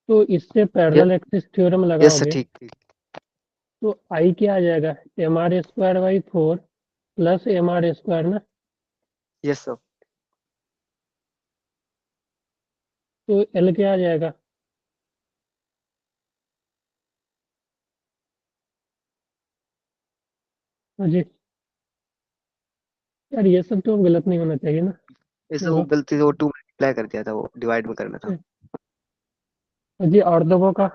तो इससे parallel axis theorem yes sir, लगाओगे ठीक ठीक। तो आई क्या आ जाएगा, mr²/4 प्लस mr² ना। Yes sir. तो एल क्या आ जाएगा, हाँ जी। यार ये सब तो गलत नहीं होना चाहिए ना। इसे वो बोलो। गलती से वो 2 मल्टीप्लाई कर दिया था, वो डिवाइड में करना था। हाँ जी, और दबो का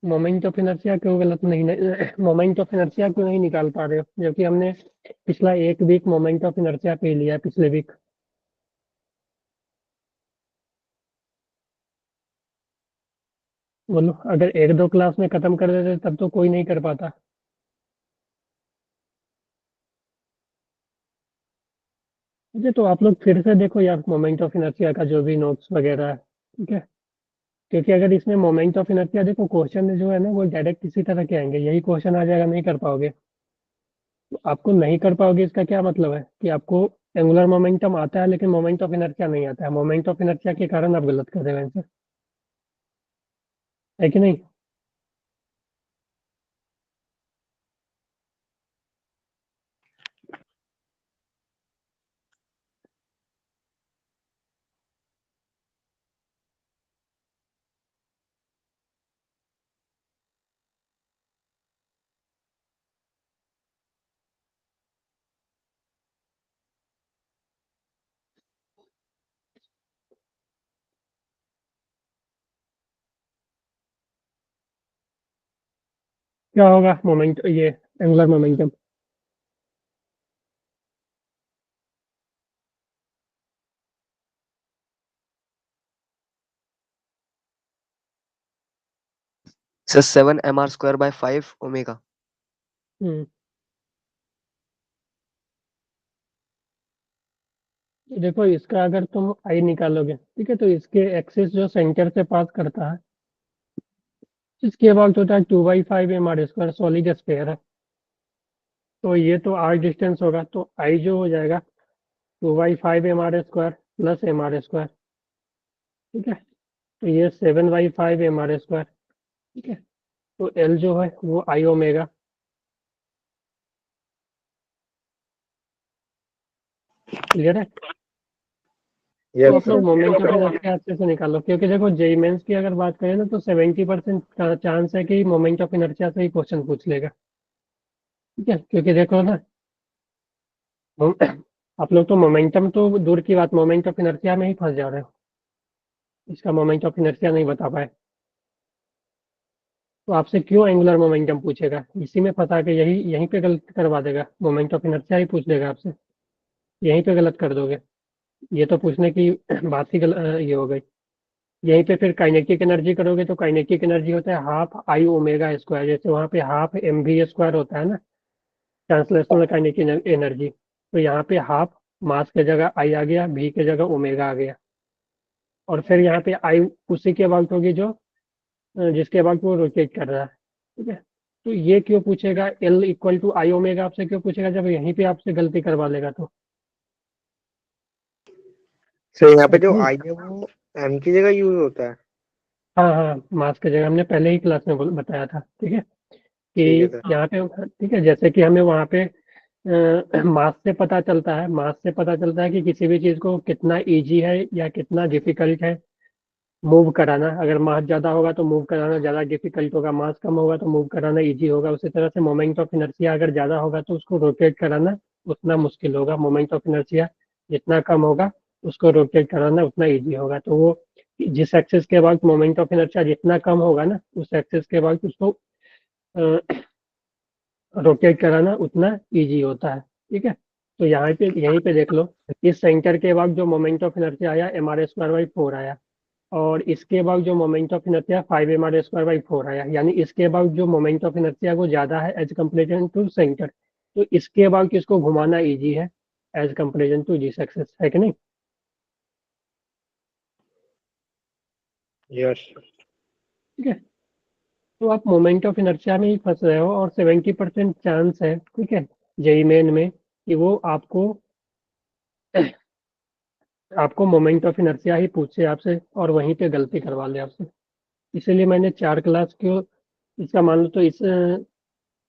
मोमेंट ऑफ इनर्शिया क्यों गलत नहीं, मोमेंट ऑफ इनर्शिया क्यों नहीं निकाल पा रहे हो, जबकि हमने पिछला एक वीक मोमेंट ऑफ इनर्शिया पे ही लिया है, पिछले वीक। बोलो, अगर एक दो क्लास में खत्म कर देते तब तो कोई नहीं कर पाता। मुझे तो आप लोग फिर से देखो यार मोमेंट ऑफ इनर्शिया का जो भी नोट्स वगैरह है, ठीक है। क्योंकि अगर इसमें मोमेंट ऑफ इनर्शिया देखो, क्वेश्चन जो है ना वो डायरेक्ट इसी तरह के आएंगे, यही क्वेश्चन आ जाएगा, नहीं कर पाओगे। तो आपको नहीं कर पाओगे इसका क्या मतलब है कि आपको एंगुलर मोमेंटम आता है लेकिन मोमेंट ऑफ इनर्शिया नहीं आता है। मोमेंट ऑफ इनर्शिया के कारण आप गलत कर रहे हो आंसर, है कि नहीं। क्या होगा मोमेंट, ये angular momentum? Sir 7 mr²/5 omega. देखो इसका अगर तुम आई निकालोगे, ठीक है, तो इसके एक्सिस जो सेंटर से पास करता है, इसके अबाउट होता है 2/5 mr², सॉलिड स्फीयर है। तो ये तो आर डिस्टेंस होगा, तो आई जो हो जाएगा 2/5 mr² प्लस mr², ठीक है। तो ये 7/5 mr², ठीक है। तो एल जो है वो आई ओमेगा। क्लियर है। तो यस आप लोग सर। मोमेंट ऑफ इनर्शिया अच्छे से निकालो, क्योंकि देखो जेई मेंस की अगर बात करें ना तो 70% का चांस है कि मोमेंट ऑफ इनर्शिया से ही क्वेश्चन पूछ लेगा, ठीक है। क्योंकि देखो ना, आप लोग तो मोमेंटम तो दूर की बात, मोमेंट ऑफ इनर्शिया में ही फंस जा रहे हो, इसका मोमेंट ऑफ इनर्शिया नहीं बता पाए। तो आपसे क्यों एंगुलर मोमेंटम पूछेगा, इसी में फंसा के यही यहीं पे गलत करवा देगा, मोमेंट ऑफ इनर्शिया ही पूछ लेगा आपसे, यहीं पे गलत कर दोगे। ये तो पूछने की बात ही ये हो गई। यहीं पे फिर काइनेटिक एनर्जी करोगे तो काइनेटिक एनर्जी होता है हाफ आई ओमेगा स्क्वायर, जैसे वहाँ पे हाफ एम वी स्क्वायर होता है ना, ट्रांसलेशनल काइनेटिक एनर्जी। तो यहाँ पे हाफ मास के जगह आई आ गया, भी के जगह ओमेगा आ गया, और फिर यहाँ पे आई उसी के अबाउट होगी जो जिसके अबाउट वो रोटेट कर रहा है, ठीक है। तो ये क्यों पूछेगा L equal to I omega आपसे क्यों पूछेगा जब यहीं पे आपसे गलती करवा लेगा तो। सर यहाँ पे जो हम्म, आई है वो एम की जगह यूज होता है। हाँ हाँ मास की जगह हमने पहले ही क्लास में बताया था, ठीक है ठीक है कि सर। यहाँ पे, ठीक है, जैसे कि हमें वहाँ पे मास से पता चलता है, मास से पता चलता है कि किसी भी चीज़ को कितना इजी है या कितना डिफिकल्ट है मूव कराना। अगर मास ज़्यादा होगा तो मूव कराना ज़्यादा डिफिकल्ट होगा, मास कम होगा तो मूव कराना इजी होगा। उसी तरह से मोमेंट ऑफ इनर्शिया अगर ज़्यादा होगा तो उसको रोटेट कराना उतना मुश्किल होगा, मोमेंट ऑफ इनर्शिया जितना कम होगा उसको रोटेट कराना उतना इजी होगा। तो वो जिस एक्सिस के बाद मोमेंट ऑफ इनर्शिया जितना कम होगा ना उस एक्सिस के बाद उसको रोटेट कराना उतना इजी होता है, ठीक है। तो यहाँ पे यहीं पे देख लो, इस सेंटर के बाद जो मोमेंट ऑफ इनर्शिया आया mr²/4 आया, और इसके बाद जो मोमेंट ऑफ इनर्शिया 5mr²/4 आया, यानी इसके बाद जो मोमेंट ऑफ इनर्शिया वो ज्यादा है एज कंपेरिजन टू सेंटर। तो इसके बाद इसको घुमाना इजी है एज कंपेरिजन टू जिस एक्सिस, है कि नहीं। यस। ठीक है, तो आप मोमेंट ऑफ इनर्शिया में ही फंस रहे हो और 70% चांस है, ठीक है, जेई मेन में कि वो आपको मोमेंट ऑफ इनर्शिया ही पूछे आपसे और वहीं पे गलती करवा ले आपसे। इसीलिए मैंने 4 क्लास क्यों, इसका मान लो तो इस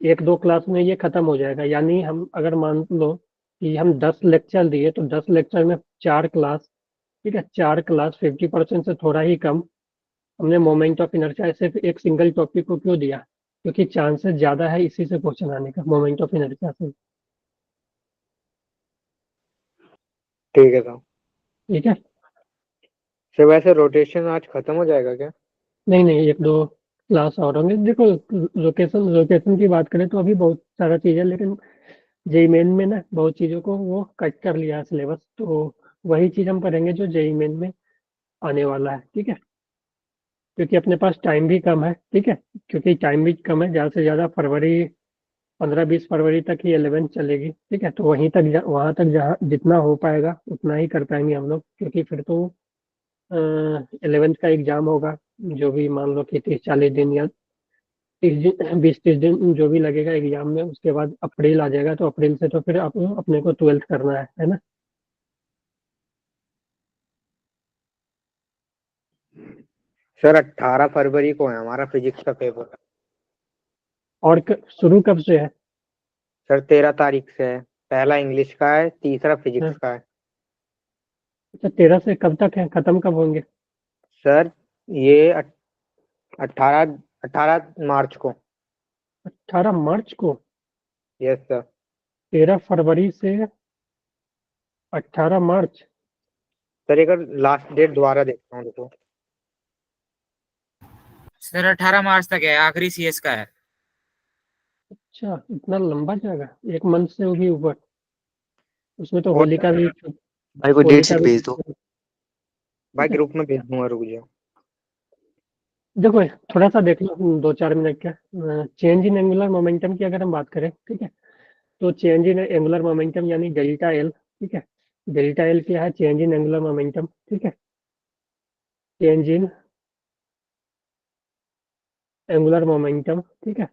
1-2 क्लास में ये खत्म हो जाएगा। यानी हम अगर मान लो कि हम 10 लेक्चर दिए तो 10 लेक्चर में 4 क्लास, ठीक है, 4 क्लास 50% से थोड़ा ही कम हमने मोमेंट ऑफ इनर्शिया सिर्फ एक सिंगल टॉपिक को क्यों दिया, क्योंकि चांसेस ज्यादा है इसी से क्वेश्चन आने का, मोमेंट ऑफ इनर्शिया से। ठीक है सर। ठीक है, सर वैसे रोटेशन आज खत्म हो जाएगा क्या? नहीं नहीं 1-2 क्लास और होंगे। देखो लोकेशन लोकेशन की बात करें तो अभी बहुत सारा चीज़ है, लेकिन जेई मेन में ना बहुत चीज़ों को वो कट कर लिया है सिलेबस, तो वही चीज़ हम पढ़ेंगे जो जेई मेन में आने वाला है, ठीक है, क्योंकि अपने पास टाइम भी कम है, ठीक है, क्योंकि टाइम भी कम है, ज़्यादा से ज़्यादा फरवरी 15-20 फरवरी तक ही 11 चलेगी, ठीक है। तो वहीं तक वहाँ तक जहाँ जितना हो पाएगा उतना ही कर पाएंगे हम लोग, क्योंकि फिर तो 11th का एग्जाम होगा, जो भी मान लो कि 30-40 दिन या 30 दिन 20-30 दिन जो भी लगेगा एग्जाम में, उसके बाद अप्रैल आ जाएगा, तो अप्रैल से तो फिर अपने को 12th करना है ना। सर 18 फरवरी को है हमारा फिजिक्स का पेपर। और शुरू कब से है? सर 13 तारीख से है। पहला इंग्लिश का है, तीसरा हाँ, फिजिक्स का है। अच्छा 13 से कब तक है, खत्म कब होंगे? सर ये 18 मार्च को। 18 मार्च को? Yes sir. 13 फरवरी से 18 मार्च? सर एक लास्ट डेट दोबारा देखता हूँ देखो। सर 18 मार्च तक है, आखिरी सीएस का है। अच्छा इतना लंबा जाएगा, 1 मंथ से भी ऊपर। उसमें तो और होलिका भी, भाई को डेट होलिका शीट भी, भेज दो। भाई ठीक है। ग्रुप में भेज दूंगा, रुक जाओ। देखो थोड़ा सा देख लो 2-4 मिनट का, चेंज इन एंगुलर मोमेंटम की अगर हम बात करें, ठीक है, तो चेंज इन एंगुलर मोमेंटम यानी डेल्टा एल, ठीक है, डेल्टा एल क्या है, चेंज इन एंगुलर मोमेंटम, ठीक है, चेंज इन एंगुलर मोमेंटम, ठीक है।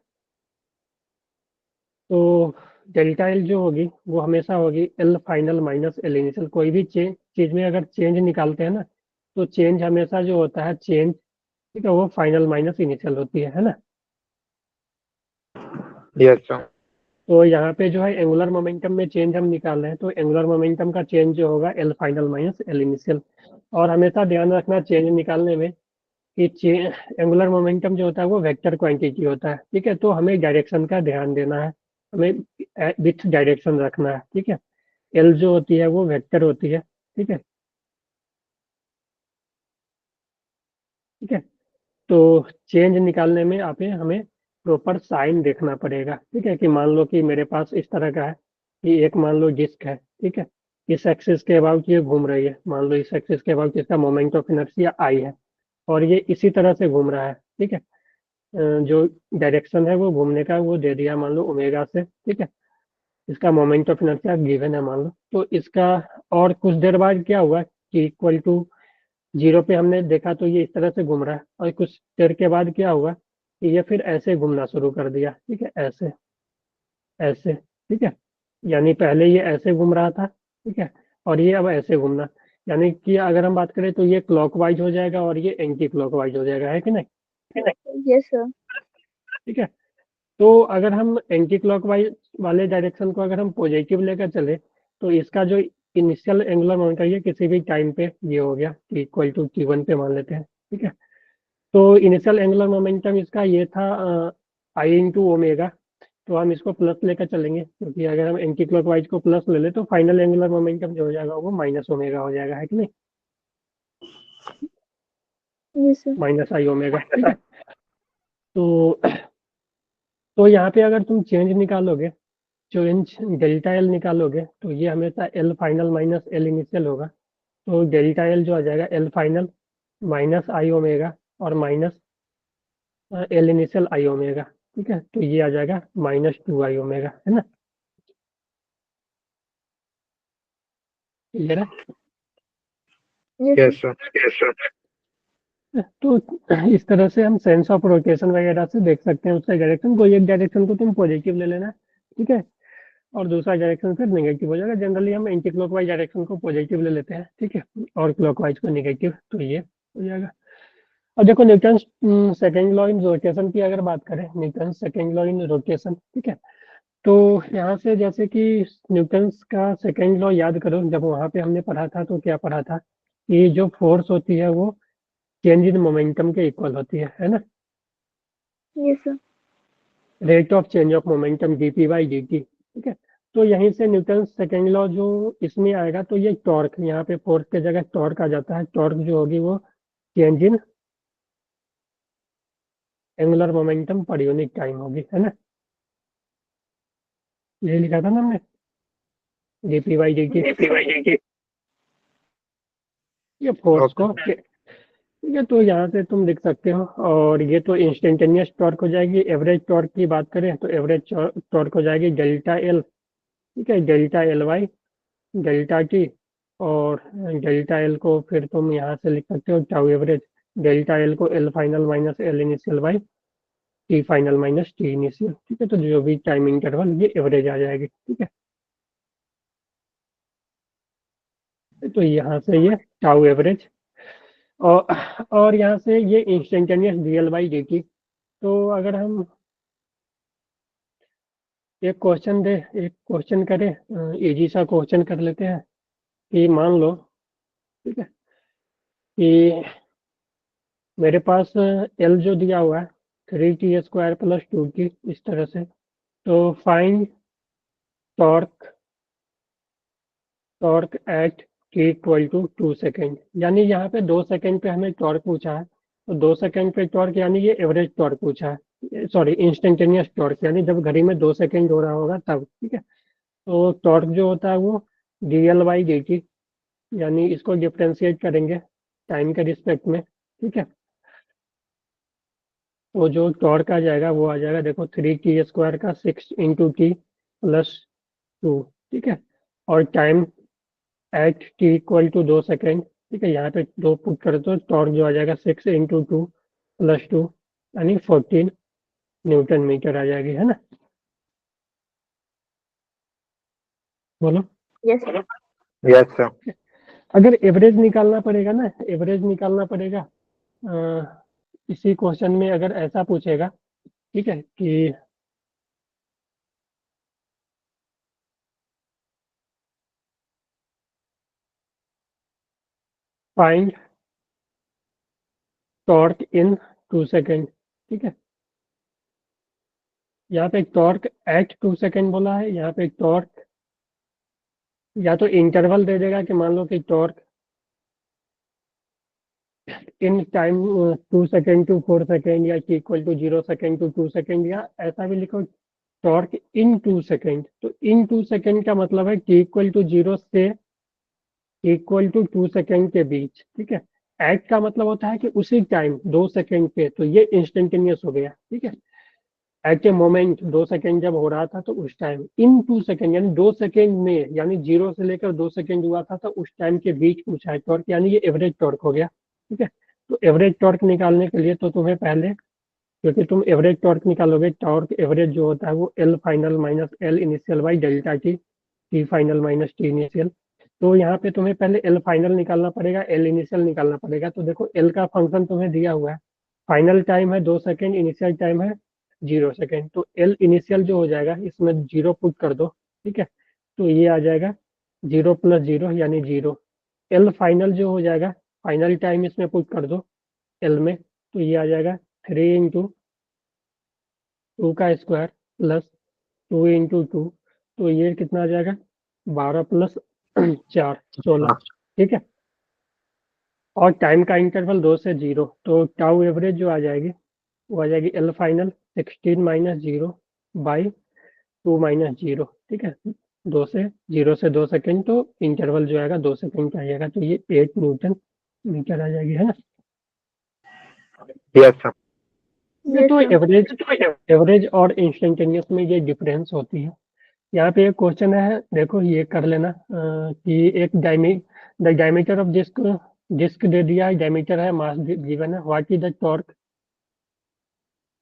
तो डेल्टा एल जो होगी वो हमेशा होगी L final minus L initial. कोई भी चीज में अगर चेंज निकालते हैं ना तो चेंज हमेशा जो होता है चेंज, ठीक है, वो फाइनल माइनस इनिशियल होती है ना। Yes sir. तो यहाँ पे जो है एंगुलर मोमेंटम में चेंज हम निकाल रहे हैं, तो एंगुलर मोमेंटम का चेंज जो होगा L final minus L initial. और हमेशा ध्यान रखना चेंज निकालने में कि एंगुलर मोमेंटम जो होता है वो वेक्टर क्वांटिटी होता है, ठीक है। तो हमें डायरेक्शन का ध्यान देना है, हमें विथ डायरेक्शन रखना है, ठीक है। एल जो होती है वो वेक्टर होती है, ठीक है, ठीक है। तो चेंज निकालने में आप हमें प्रॉपर साइन देखना पड़ेगा, ठीक है, कि मान लो कि मेरे पास इस तरह का है कि एक मान लो डिस्क है, ठीक है, इस एक्सिस के अबाउट ये घूम रही है, मान लो इस एक्सिस के अबाउट इसका मोमेंट ऑफ इनर्शिया आई है, और ये इसी तरह से घूम रहा है, ठीक है। जो डायरेक्शन है वो घूमने का वो दे दिया मान लो ओमेगा से, ठीक है, इसका मोमेंट ऑफ इनर्शिया गिवन है मान लो। तो इसका और कुछ देर बाद क्या हुआ कि इक्वल टू 0 पे हमने देखा तो ये इस तरह से घूम रहा है, और कुछ देर के बाद क्या हुआ ये फिर ऐसे घूमना शुरू कर दिया, ठीक है, ऐसे ऐसे, ठीक है, यानी पहले ये ऐसे घूम रहा था, ठीक है, और ये अब ऐसे घूमना, यानी कि अगर हम बात करें तो ये क्लॉकवाइज हो जाएगा और ये एंटी क्लॉकवाइज हो जाएगा, है कि नहीं? Yes sir. ठीक है, तो अगर हम एंटी क्लॉकवाइज वाले डायरेक्शन को अगर हम पॉजिटिव लेकर चले तो इसका जो इनिशियल एंगुलर मोमेंटम है किसी भी टाइम पे ये हो गया t इक्वल टू t1 पे मान लेते हैं, ठीक है, तो इनिशियल एंगुलर मोमेंटम इसका ये था I इंटू ओमेगा, तो हम इसको प्लस लेकर चलेंगे क्योंकि अगर हम एंटी क्लॉकवाइज को प्लस ले ले तो फाइनल एंगुलर मोमेंटम जो हो जाएगा वो माइनस ओमेगा हो जाएगा, है कि नहीं? Yes sir. माइनस आई ओमेगा, ठीक है, तो यहाँ पे अगर तुम चेंज निकालोगे, चेंज डेल्टा एल निकालोगे तो ये हमेशा L final minus L initial होगा, तो डेल्टा एल जो आ जाएगा एल फाइनल माइनस आई ओमेगा और माइनस एल इनिशियल आई ओमेगा, ठीक है, तो ये आ जाएगा माइनस 2 आई ओमेगा, है ना? क्लियर है? Yes sir. तो इस तरह से हम सेंस ऑफ रोटेशन वगैरह से देख सकते हैं उसका डायरेक्शन को, एक डायरेक्शन को तुम पॉजिटिव ले लेना, ठीक है, और दूसरा डायरेक्शन फिर नेगेटिव हो जाएगा। जनरली हम एंटी क्लॉकवाइज डायरेक्शन को पॉजिटिव ले लेते हैं, ठीक है, और क्लॉकवाइज को नेगेटिव, तो ये हो जाएगा। अब देखो Newton second law in rotation की अगर बात करें, Newton second law in rotation, ठीक है, तो यहाँ से जैसे कि न्यूटन का सेकेंड लॉ याद करो, जब वहाँ पे हमने पढ़ा था तो क्या पढ़ा था कि जो फोर्स होती है वो चेंज इन मोमेंटम के इक्वल होती है ना? Yes sir. Rate of change of momentum dp by dt, ठीक है, तो यहीं से न्यूटन सेकेंड लॉ जो इसमें आएगा, तो ये टॉर्क, यहाँ पे फोर्स के जगह टॉर्क आ जाता है, टॉर्क जो होगी वो change in angular momentum per unit time होगी, है ना? ये लिखा था ना हमने, dp बाई dt, ये फोर्स को, ठीक है, तो यहाँ से तुम लिख सकते हो, और ये तो इंस्टेंटेनियस टॉर्क हो जाएगी। एवरेज टॉर्क की बात करें तो एवरेज टॉर्क हो जाएगी डेल्टा एल, ठीक है, delta L by delta T, और डेल्टा एल को फिर तुम यहाँ से लिख सकते हो टाउ एवरेज, डेल्टा एल को L final minus L initial by T final minus T initial, ठीक है, तो जो भी टाइम इंटरवल ये एवरेज आ जाएगी, ठीक है, तो यहाँ से ये टाउ एवरेज, और यहाँ से ये instantaneous DL by D T. तो अगर हम एक क्वेश्चन करें, इजी सा क्वेश्चन कर लेते हैं कि मान लो, ठीक है, कि मेरे पास एल जो दिया हुआ है 3t² प्लस 2t, इस तरह से, तो find torque at t equal to 2 second, यानी यहाँ पे 2 सेकेंड पे हमें टॉर्क पूछा है, तो 2 सेकेंड पे टॉर्क यानी ये एवरेज टॉर्क पूछा है, सॉरी इंस्टेंटेनियस टॉर्क, यानी जब घड़ी में 2 सेकेंड हो रहा होगा तब, ठीक है, तो टॉर्क जो होता है वो dl बाई dt, यानी इसको डिफ्रेंशिएट करेंगे टाइम के रिस्पेक्ट में, ठीक है, तो जो टॉर्क आ जाएगा वो आ जाएगा, देखो 3t² का 6 इंटू टी प्लस 2, ठीक है, और time at t equal to 2 second, ठीक है, यहाँ पे 2 पुट करें तो टॉर्क जो आ जाएगा 6 इंटू 2 प्लस 2 यानी 14 न्यूटन मीटर आ जाएगी, है ना? बोलो। Yes sir. Yes sir. अगर एवरेज निकालना पड़ेगा ना, एवरेज निकालना पड़ेगा, इसी क्वेश्चन में अगर ऐसा पूछेगा, ठीक है, कि फाइंड टॉर्क इन 2 सेकेंड, ठीक है, यहाँ पे टॉर्क एट 2 सेकेंड बोला है, यहाँ पे टॉर्क या तो इंटरवल दे देगा कि मान लो कि torque in time 2 second to 4 second, या t equal to 0 second to 2 second, या ऐसा भी लिखो टॉर्क इन 2 सेकेंड, तो इन 2 सेकेंड का मतलब है t इक्वल टू 0 से इक्वल टू 2 सेकेंड के बीच, ठीक है, एट का मतलब होता है कि उसी टाइम 2 सेकेंड पे, तो ये इंस्टेंटेनियस हो गया, ठीक है, एट ए मोमेंट 2 सेकेंड जब हो रहा था तो उस टाइम, इन 2 सेकेंड यानी 2 सेकेंड में, यानी 0 से लेकर 2 सेकेंड हुआ था तो उस टाइम के बीच पूछा है टॉर्क, यानी ये एवरेज टॉर्क हो गया, ठीक है, तो एवरेज टॉर्क निकालने के लिए तो तुम्हें पहले क्योंकि तुम एवरेज टॉर्क निकालोगे, टॉर्क एवरेज जो होता है वो L final minus L initial by delta T, T final minus T initial. तो यहाँ पे तुम्हें पहले एल फाइनल निकालना पड़ेगा, एल इनिशियल निकालना पड़ेगा। तो देखो एल का फंक्शन तुम्हें दिया हुआ है, फाइनल टाइम है 2 सेकेंड, इनिशियल टाइम है 0 सेकेंड। तो एल इनिशियल जो हो जाएगा इसमें 0 पुट कर दो, ठीक है। तो ये आ जाएगा 0 + 0 यानी 0। एल फाइनल जो हो जाएगा, फाइनल टाइम इसमें पुट कर दो एल में, तो ये आ जाएगा 3 × 2 का स्क्वायर प्लस 2 × 2, तो ये कितना आ जाएगा 12 + 4 16, ठीक है। और टाइम का इंटरवल 2 से 0, तो टाउ एवरेज जो आ जाएगी वो आ जाएगी एल फाइनल 16 - 0 बाई 2 - 0, ठीक है। 2 से 0 से 2 सेकेंड, तो इंटरवल जो आएगा 2 सेकेंड का आएगा, तो ये 8 न्यूटन मीटर आ जाएगी, है ना। Yes sir. Yes, तो sir. एवरेज और इंस्टेंटेनियस में ये डिफरेंस होती है। यहाँ पे एक क्वेश्चन है, देखो ये कर लेना कि एक द डायमीटर ऑफ डिस्क दे दिया है, डायमीटर है, मास गिवन है, what is the torque,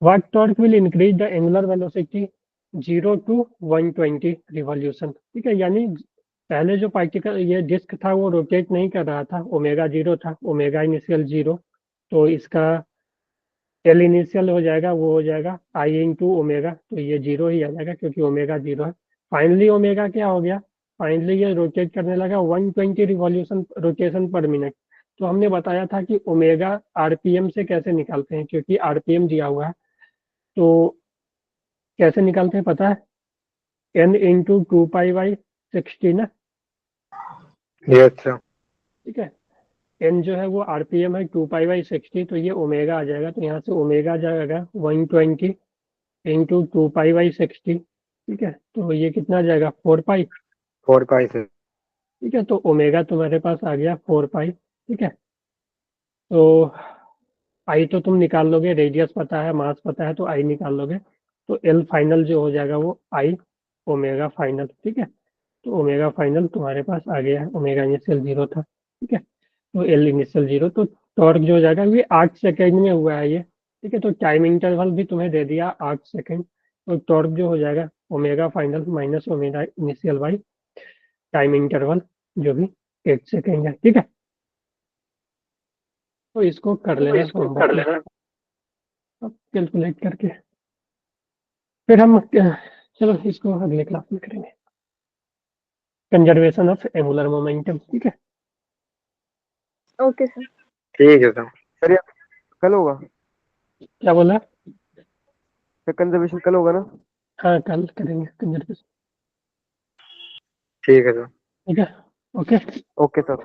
what torque will increase the angular velocity 0 to 120 revolution, ठीक है। यानी पहले जो पार्टिकल ये डिस्क था वो रोटेट नहीं कर रहा था, ओमेगा 0 था, ओमेगा इनिशियल 0, तो इसका एल इनिशियल हो जाएगा, वो हो जाएगा आई इंटू ओमेगा, तो ये 0 ही आ जाएगा क्योंकि ओमेगा 0 है। फाइनली ओमेगा क्या हो गया, फाइनली ये रोटेट करने लगा 120 रिवॉल्यूशन रोटेशन पर मिनट। तो हमने बताया था कि ओमेगा आरपीएम से कैसे निकालते हैं, क्योंकि आरपीएम दिया हुआ है, तो कैसे निकालते हैं पता है, n × 2π/60 ना, यस सर। ठीक है। n जो है वो आरपीएम है 2π/60, तो ये ओमेगा आ जाएगा, तो यहाँ से ओमेगा जाएगा 120 × 2π/60, ठीक है। तो ये कितना आ जाएगा 4π, 4π सर। ठीक है। तो ओमेगा तुम्हारे पास आ गया 4π, ठीक है। तो आई तो तुम निकाल लोगे, रेडियस पता है, मास पता है, तो आई निकाल लोगे। तो एल फाइनल जो हो जाएगा वो आई ओमेगा फाइनल, ठीक है। तो ओमेगा फाइनल तुम्हारे पास आ गया है, ओमेगा इनिशियल 0 था, ठीक है। तो एल इनिशियल 0, तो टॉर्क जो हो जाएगा ये 8 सेकेंड में हुआ है ये, ठीक है। तो टाइम इंटरवल भी तुम्हें दे दिया 8 सेकेंड, तो टॉर्क जो हो जाएगा omega final minus omega initial by time interval जो भी 8 सेकेंड है, ठीक है। तो इसको कर लेना, अब कैलकुलेट करके फिर हम चलो इसको अगले क्लास में करेंगे, कंजर्वेशन ऑफ एंगुलर मोमेंटम, ठीक है। Okay, sir. ठीक है सर। सर ये कल होगा, क्या बोला, सर कंजर्वेशन कल होगा ना? हाँ कल करेंगे कंजर्वेशन, ठीक है सर। ठीक है। Okay, okay sir.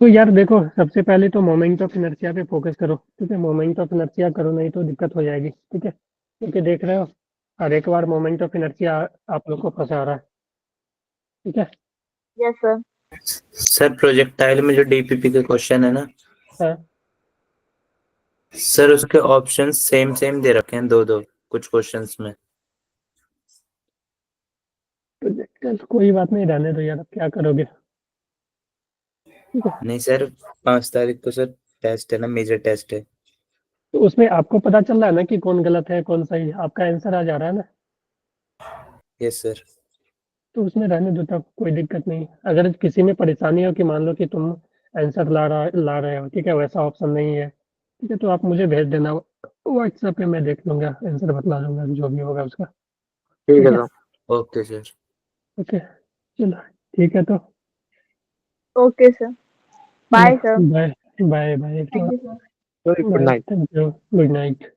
तो यार देखो सबसे पहले तो मोमेंट ऑफ इनर्शिया पे फोकस करो, ठीक है। मोमेंट ऑफ इनर्शिया करो, नहीं तो दिक्कत हो जाएगी, ठीक है। क्योंकि देख रहे हो हर एक बार मोमेंट ऑफ इनर्शिया आप लोग को फंसा रहा है, ठीक है। Yes, sir. सर प्रोजेक्टाइल में जो डीपीपी के क्वेश्चन है ना, हाँ सर उसके ऑप्शन सेम दे रखे हैं, दो कुछ क्वेश्चंस में। प्रोजेक्टाइल कोई बात नहीं, रहने दो यार, अब क्या करोगे, ठीक है। नहीं सर 5 तारीख को सर टेस्ट है ना, मेजर टेस्ट है। तो उसमें आपको पता चल रहा है ना कि कौन गलत है कौन सही है, आपका आंसर आ जा रहा है ना, यस सर। तो उसमें रहने दो, तब कोई दिक्कत नहीं। अगर किसी में परेशानी हो कि मान लो कि तुम आंसर ला रहे हो, ठीक है, वैसा ऑप्शन नहीं है, ठीक है, तो आप मुझे भेज देना व्हाट्सएप पे, मैं देख लूंगा, आंसर बतला दूंगा जो भी होगा उसका, ठीक है सर। Okay sir. ओके चलो ठीक है, तो Okay, sir. Bye, sir. Bye bye bye, Thank you, sir. Good night. Thank you, good night.